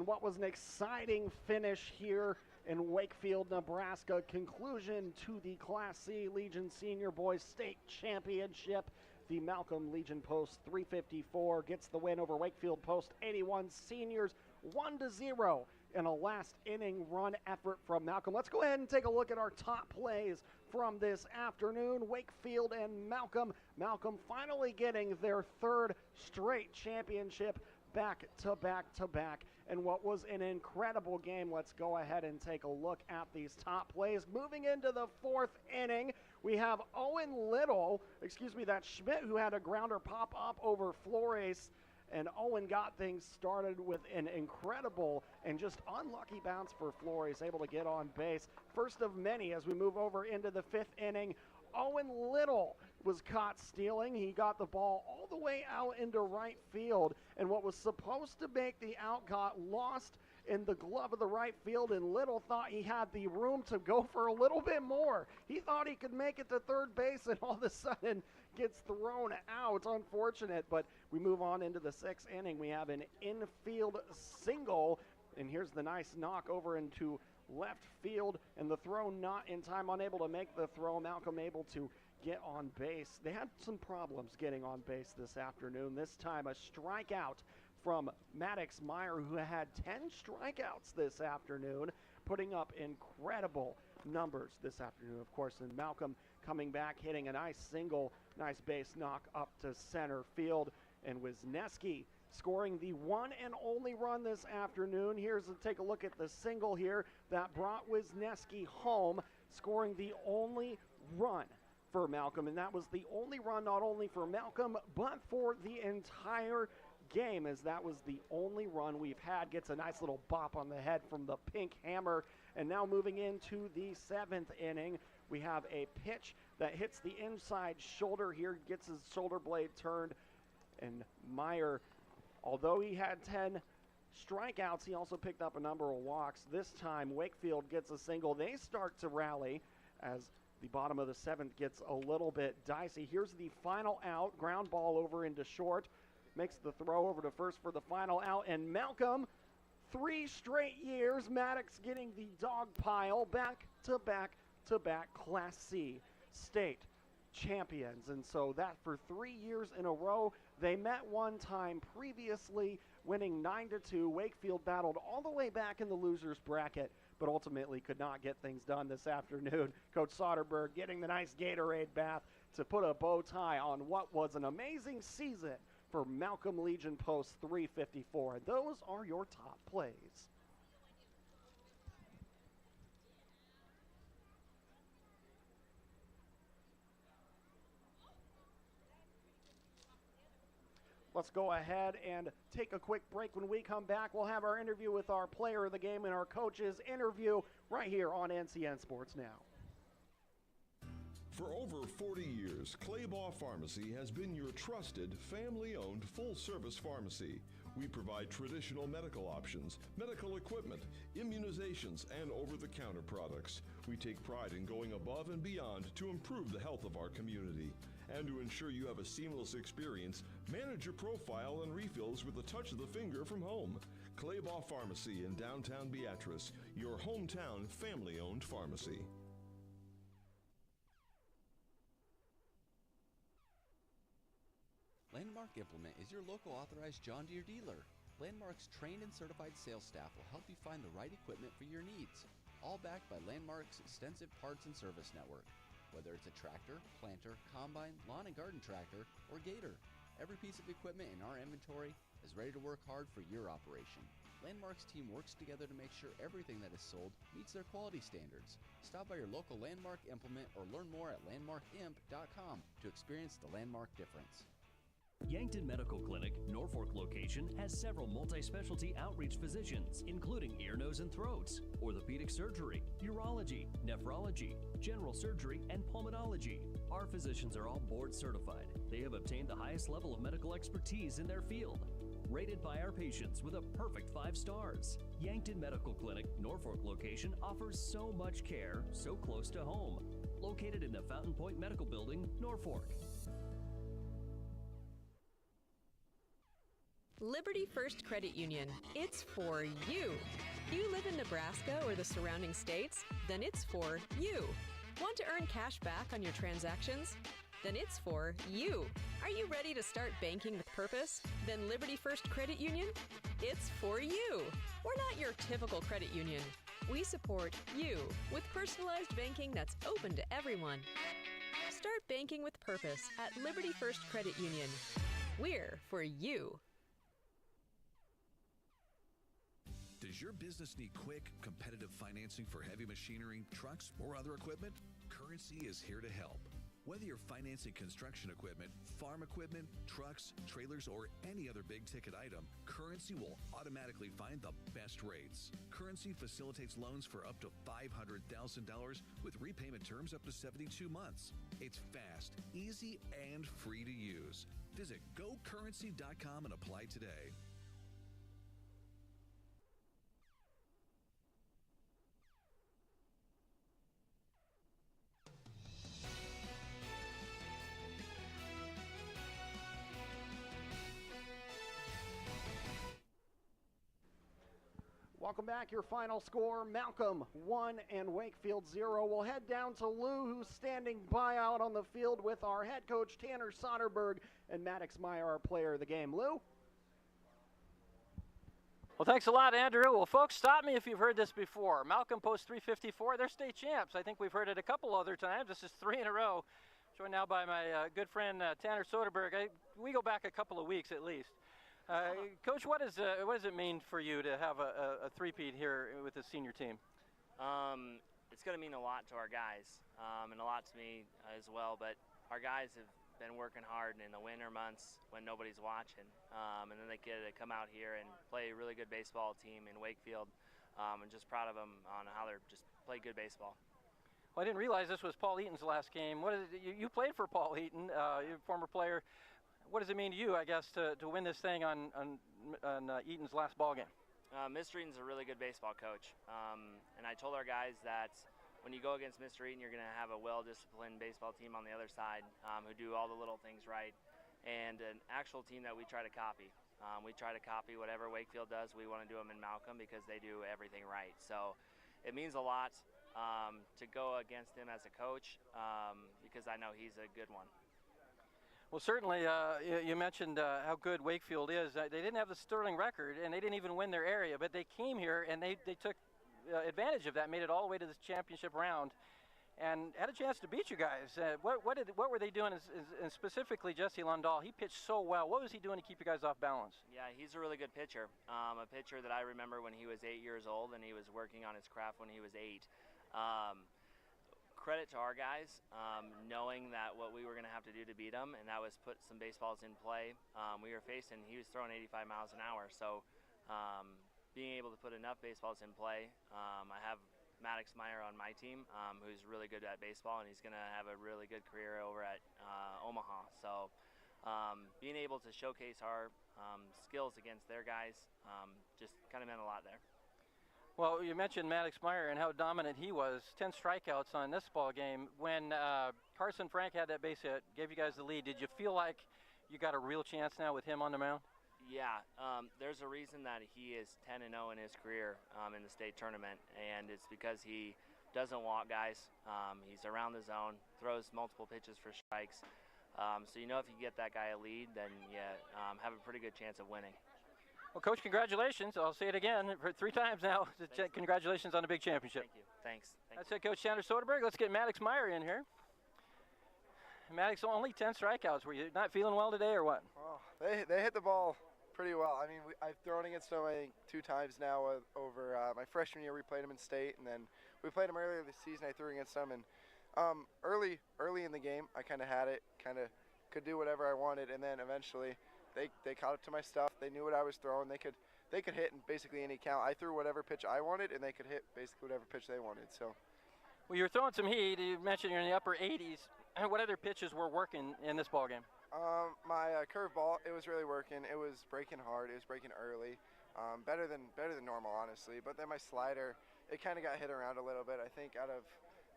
and what was an exciting finish here in Wakefield, Nebraska. Conclusion to the Class C Legion Senior Boys State Championship. The Malcolm Legion Post 354 gets the win over Wakefield Post 81 Seniors 1-0 in a last inning run effort from Malcolm. Let's go ahead and take a look at our top plays from this afternoon. Wakefield and Malcolm. Malcolm finally getting their third straight championship back to back. And what was an incredible game. Let's go ahead and take a look at these top plays. Moving into the fourth inning, we have that's Schmidt, who had a grounder pop up over Flores. And Owen got things started with an incredible and just unlucky bounce for Flores, able to get on base. First of many as we move over into the fifth inning. Owen Little was caught stealing. He got the ball all the way out into right field, and what was supposed to make the out got lost in the glove of the right field, and Little thought he had the room to go for a little bit more. He thought he could make it to third base, and all of a sudden gets thrown out. Unfortunate, but we move on into the sixth inning. We have an infield single, and here's the nice knock over into left field, and the throw not in time, unable to make the throw. Malcolm able to get on base. They had some problems getting on base this afternoon. This time a strikeout from Maddox Meyer, who had 10 strikeouts this afternoon, putting up incredible numbers this afternoon, of course. And Malcolm coming back, hitting a nice single, nice base knock up to center field. And Wisniewski scoring the one and only run this afternoon. Take a look at the single here that brought Wisniewski home, scoring the only run for Malcolm. And that was the only run not only for Malcolm, but for the entire game, as that was the only run we've had. Gets a nice little bop on the head from the pink hammer. And now moving into the seventh inning, we have a pitch that hits the inside shoulder here, gets his shoulder blade turned, and Meyer, although he had 10 strikeouts, he also picked up a number of walks. This time, Wakefield gets a single. They start to rally as the bottom of the seventh gets a little bit dicey. Here's the final out. Ground ball over into short. Makes the throw over to first for the final out. And Malcolm, 3 straight years, Maddox getting the dog pile, back to back Class C state champions. And so that for 3 years in a row. They met one time previously, winning 9-2. Wakefield battled all the way back in the losers bracket, but ultimately could not get things done this afternoon. Coach Soderberg getting the nice Gatorade bath to put a bow tie on what was an amazing season for Malcolm Legion Post 354. And those are your top plays. Let's go ahead and take a quick break. When we come back, we'll have our interview with our player of the game and our coach's interview right here on NCN Sports Now. For over 40 years, Claybaugh Pharmacy has been your trusted, family-owned, full-service pharmacy. We provide traditional medical options, medical equipment, immunizations, and over-the-counter products. We take pride in going above and beyond to improve the health of our community. And to ensure you have a seamless experience, manage your profile and refills with a touch of the finger from home. Claybaugh Pharmacy in downtown Beatrice, your hometown family-owned pharmacy. Landmark Implement is your local authorized John Deere dealer. Landmark's trained and certified sales staff will help you find the right equipment for your needs, all backed by Landmark's extensive parts and service network. Whether it's a tractor, planter, combine, lawn and garden tractor, or gator, every piece of equipment in our inventory is ready to work hard for your operation. Landmark's team works together to make sure everything that is sold meets their quality standards. Stop by your local Landmark Implement or learn more at landmarkimp.com to experience the Landmark difference. Yankton Medical Clinic, Norfolk location, has several multi-specialty outreach physicians, including ear, nose, and throats, orthopedic surgery, urology, nephrology, general surgery, and pulmonology. Our physicians are all board certified. They have obtained the highest level of medical expertise in their field. Rated by our patients with a perfect 5 stars. Yankton Medical Clinic, Norfolk location, offers so much care, so close to home. Located in the Fountain Point Medical Building, Norfolk. Liberty First Credit Union. It's for you. You live in Nebraska or the surrounding states? Then it's for you. Want to earn cash back on your transactions? Then it's for you. Are you ready to start banking with purpose? Then Liberty First Credit Union? It's for you. We're not your typical credit union. We support you with personalized banking that's open to everyone. Start banking with purpose at Liberty First Credit Union. We're for you. Does your business need quick, competitive financing for heavy machinery, trucks, or other equipment? Currency is here to help. Whether you're financing construction equipment, farm equipment, trucks, trailers, or any other big-ticket item, Currency will automatically find the best rates. Currency facilitates loans for up to $500,000 with repayment terms up to 72 months. It's fast, easy, and free to use. Visit GoCurrency.com and apply today. Welcome back. Your final score, Malcolm 1 and Wakefield 0. We'll head down to Lou, who's standing by out on the field with our head coach, Tanner Soderberg, and Maddox Meyer, our player of the game. Lou? Well, thanks a lot, Andrew. Well, folks, stop me if you've heard this before. Malcolm Post 354, they're state champs. I think we've heard it a couple other times. This is 3 in a row. Joined now by my good friend, Tanner Soderberg. We go back a couple of weeks at least. Coach, what does it mean for you to have a three-peat here with the senior team? It's going to mean a lot to our guys and a lot to me as well, but our guys have been working hard in the winter months when nobody's watching, and then they get to come out here and play a really good baseball team in Wakefield. I'm just proud of them on how they're just play good baseball. Well, I didn't realize this was Paul Eaton's last game. You played for Paul Eaton, your former player. What does it mean to you, I guess, to win this thing on Eaton's last ball game? Mr. Eaton's a really good baseball coach, and I told our guys that when you go against Mr. Eaton, you're going to have a well-disciplined baseball team on the other side who do all the little things right, and an actual team that we try to copy. We try to copy whatever Wakefield does. We want to do them in Malcolm because they do everything right. So it means a lot to go against him as a coach because I know he's a good one. Well, certainly, you mentioned how good Wakefield is. They didn't have the sterling record, and they didn't even win their area, but they came here, and they took advantage of that, made it all the way to this championship round, and had a chance to beat you guys. What were they doing, and specifically Jesse Lundahl? He pitched so well. What was he doing to keep you guys off balance? Yeah, he's a really good pitcher, a pitcher that I remember when he was 8 years old, and he was working on his craft when he was 8. Credit to our guys, knowing that what we were going to have to do to beat them, and that was put some baseballs in play. He was throwing 85 miles an hour, so being able to put enough baseballs in play. I have Maddox Meyer on my team, who's really good at baseball, and he's going to have a really good career over at Omaha. So being able to showcase our skills against their guys just kind of meant a lot there. Well, you mentioned Maddox Meyer and how dominant he was. 10 strikeouts on this ball game. When Carson Frank had that base hit, gave you guys the lead, did you feel like you got a real chance now with him on the mound? Yeah, there's a reason that he is 10-0 in his career in the state tournament, and it's because he doesn't walk guys. He's around the zone, throws multiple pitches for strikes. So you know if you get that guy a lead, then you have a pretty good chance of winning. Well, Coach, congratulations. I'll say it again for 3 times now. Congratulations on the big championship. Thank you. Thanks. That's it, Coach Tanner Soderberg. Let's get Maddox Meyer in here. Maddox, only 10 strikeouts. Were you not feeling well today or what? Oh, they hit the ball pretty well. I mean, I've thrown against them, I think, 2 times now over my freshman year. We played them in state, and then we played them earlier this season. I threw against them, and early in the game, I kind of had it, kind of could do whatever I wanted, and then eventually they caught up to my stuff. They knew what I was throwing. They could hit in basically any count. I threw whatever pitch I wanted, and they could hit basically whatever pitch they wanted. So, well, you were throwing some heat. You mentioned you're in the upper 80s. What other pitches were working in this ball game? My curveball, it was really working. It was breaking hard. It was breaking early. Better than normal, honestly. But then my slider, it kind of got hit around a little bit. I think out of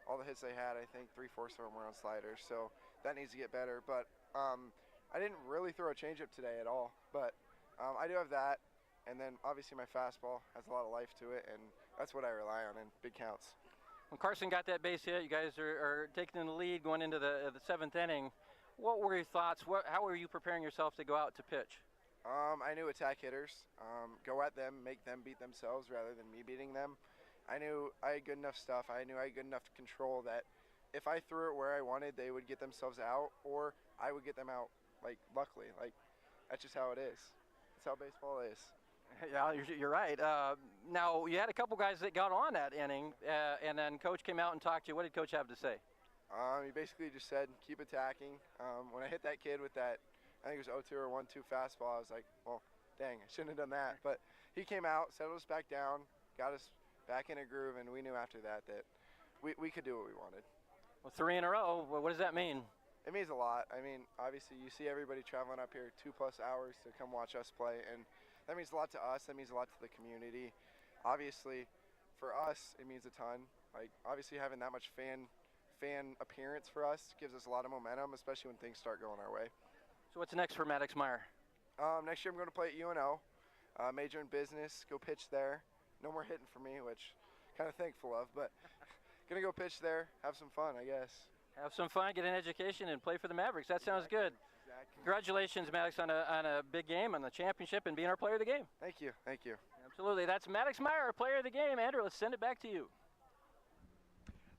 all the hits they had, I think 3/4 of them were on sliders. So that needs to get better. But I didn't really throw a changeup today at all. But I do have that, and then obviously my fastball has a lot of life to it, and that's what I rely on in big counts. When Carson got that base hit, you guys are taking the lead going into the 7th inning. What were your thoughts? How were you preparing yourself to go out to pitch? I knew attack hitters, go at them, make them beat themselves rather than me beating them. I knew I had good enough stuff. I knew I had good enough control that if I threw it where I wanted, they would get themselves out, or I would get them out, like, luckily. Like, that's just how it is. That's how baseball is. Yeah, you're right. Now, you had a couple guys that got on that inning, and then Coach came out and talked to you. What did Coach have to say? He basically just said, keep attacking. When I hit that kid with that, I think it was 0-2 or 1-2 fastball, I was like, well, dang, I shouldn't have done that. But he came out, settled us back down, got us back in a groove, and we knew after that we could do what we wanted. Well, 3 in a row, what does that mean? It means a lot. I mean, obviously, you see everybody traveling up here 2+ hours to come watch us play, and that means a lot to us. That means a lot to the community. Obviously, for us, it means a ton. Like, obviously, having that much fan appearance for us gives us a lot of momentum, especially when things start going our way. So what's next for Maddox Meyer? Next year I'm going to play at UNO, major in business, go pitch there. No more hitting for me, which kind of thankful of, but going to go pitch there, have some fun, I guess. Have some fun, get an education, and play for the Mavericks. That sounds good. Exactly. Congratulations, Maddox, on a big game, on the championship, and being our player of the game. Thank you. Thank you. Absolutely. That's Maddox Meyer, our player of the game. Andrew, let's send it back to you.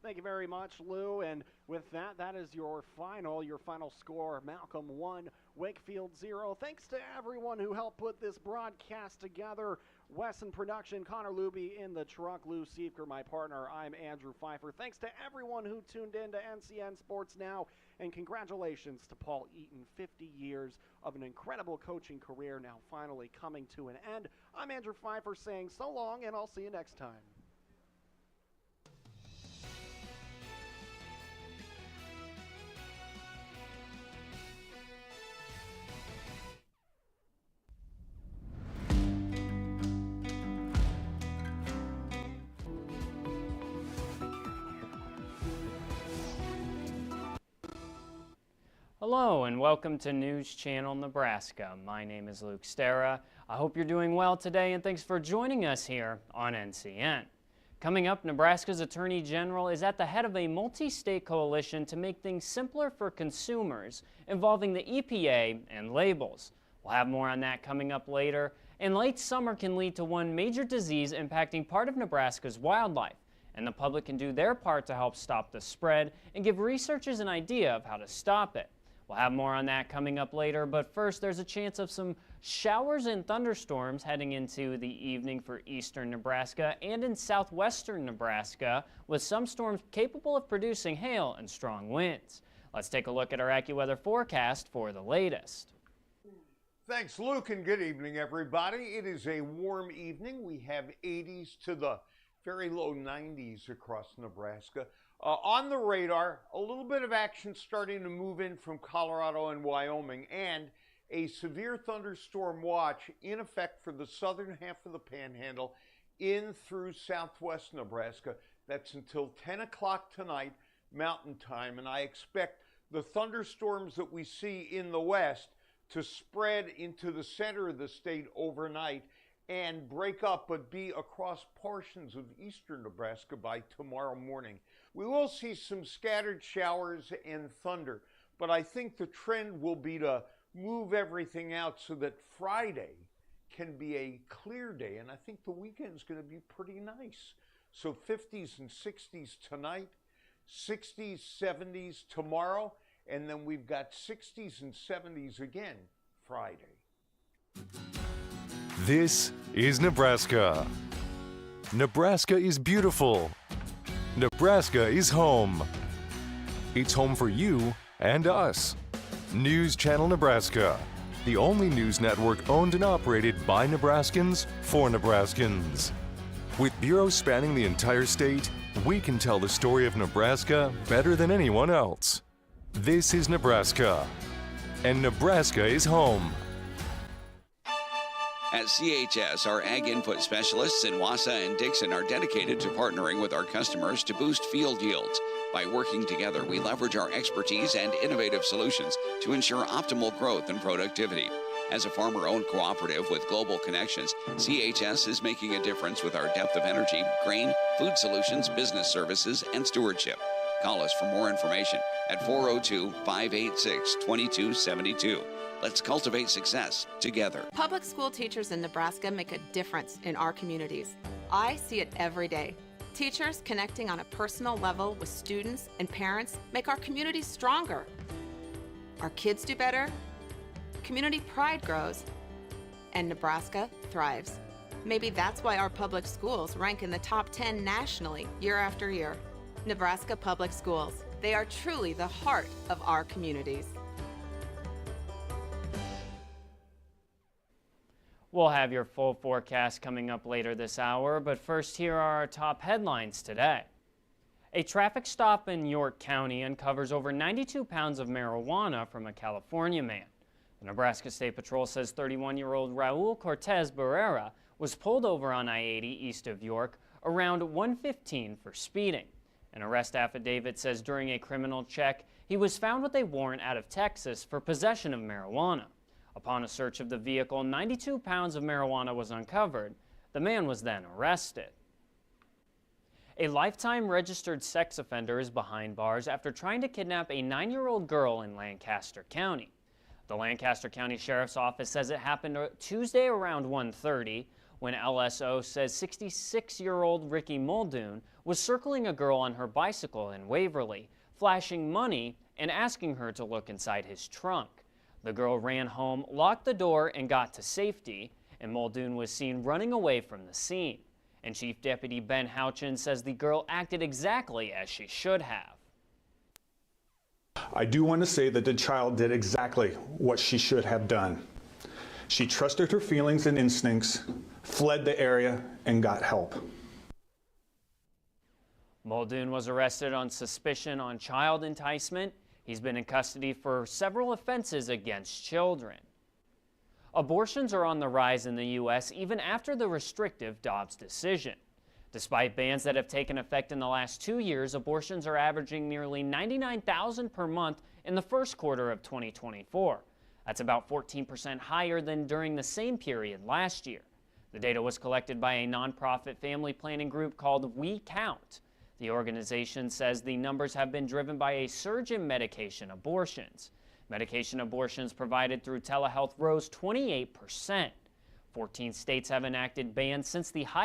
Thank you very much, Lou. And with that, that is your final score. Malcolm 1, Wakefield 0. Thanks to everyone who helped put this broadcast together. Wes in production, Connor Luby in the truck, Lou Siefker, my partner. I'm Andrew Pfeiffer. Thanks to everyone who tuned in to NCN Sports Now. And congratulations to Paul Eaton, 50 years of an incredible coaching career now finally coming to an end. I'm Andrew Pfeiffer saying so long, and I'll see you next time. Hello and welcome to News Channel Nebraska. My name is Luke Stera. I hope you're doing well today and thanks for joining us here on NCN. Coming up, Nebraska's Attorney General is at the head of a multi-state coalition to make things simpler for consumers involving the EPA and labels. We'll have more on that coming up later. And late summer can lead to one major disease impacting part of Nebraska's wildlife, and the public can do their part to help stop the spread and give researchers an idea of how to stop it. We'll have more on that coming up later, but first there's a chance of some showers and thunderstorms heading into the evening for eastern Nebraska and in southwestern Nebraska, with some storms capable of producing hail and strong winds. Let's take a look at our AccuWeather forecast for the latest. Thanks, Luke, and good evening, everybody. It is a warm evening. We have 80s to the very low 90s across Nebraska. On the radar, a little bit of action starting to move in from Colorado and Wyoming, and a severe thunderstorm watch in effect for the southern half of the Panhandle in through southwest Nebraska. That's until 10 o'clock tonight, Mountain Time, and I expect the thunderstorms that we see in the west to spread into the center of the state overnight and break up, but be across portions of eastern Nebraska by tomorrow morning. We will see some scattered showers and thunder, but I think the trend will be to move everything out so that Friday can be a clear day, and I think the weekend's going to be pretty nice. So 50s and 60s tonight, 60s, 70s tomorrow, and then we've got 60s and 70s again Friday. This is Nebraska. Nebraska is beautiful. Nebraska is home. It's home for you and us. News Channel Nebraska, the only news network owned and operated by Nebraskans for Nebraskans. With bureaus spanning the entire state, we can tell the story of Nebraska better than anyone else. This is Nebraska, and Nebraska is home. At CHS, our ag input specialists in Wausau and Dixon are dedicated to partnering with our customers to boost field yields. By working together, we leverage our expertise and innovative solutions to ensure optimal growth and productivity. As a farmer-owned cooperative with global connections, CHS is making a difference with our depth of energy, grain, food solutions, business services, and stewardship. Call us for more information at 402-586-2272. Let's cultivate success together. Public school teachers in Nebraska make a difference in our communities. I see it every day. Teachers connecting on a personal level with students and parents make our communities stronger. Our kids do better, community pride grows, and Nebraska thrives. Maybe that's why our public schools rank in the top 10 nationally year after year. Nebraska Public Schools. They are truly the heart of our communities. We'll have your full forecast coming up later this hour, but first here are our top headlines today. A traffic stop in York County uncovers over 92 pounds of marijuana from a California man. The Nebraska State Patrol says 31-year-old Raul Cortez Barrera was pulled over on I-80 east of York around 1:15 for speeding. An arrest affidavit says during a criminal check, he was found with a warrant out of Texas for possession of marijuana. Upon a search of the vehicle, 92 pounds of marijuana was uncovered. The man was then arrested. A lifetime registered sex offender is behind bars after trying to kidnap a 9-year-old girl in Lancaster County. The Lancaster County Sheriff's Office says it happened Tuesday around 1:30 when LSO says 66-year-old Ricky Muldoon was circling a girl on her bicycle in Waverly, flashing money and asking her to look inside his trunk. The girl ran home, locked the door, and got to safety, and Muldoon was seen running away from the scene. And Chief Deputy Ben Houchin says the girl acted exactly as she should have. I do want to say that the child did exactly what she should have done. She trusted her feelings and instincts, fled the area, and got help. Muldoon was arrested on suspicion on child enticement. He's been in custody for several offenses against children. Abortions are on the rise in the U.S. even after the restrictive Dobbs decision. Despite bans that have taken effect in the last 2 years, abortions are averaging nearly 99,000 per month in the first quarter of 2024. That's about 14% higher than during the same period last year. The data was collected by a nonprofit family planning group called We Count. The organization says the numbers have been driven by a surge in medication abortions. Medication abortions provided through telehealth rose 28%. 14 states have enacted bans since the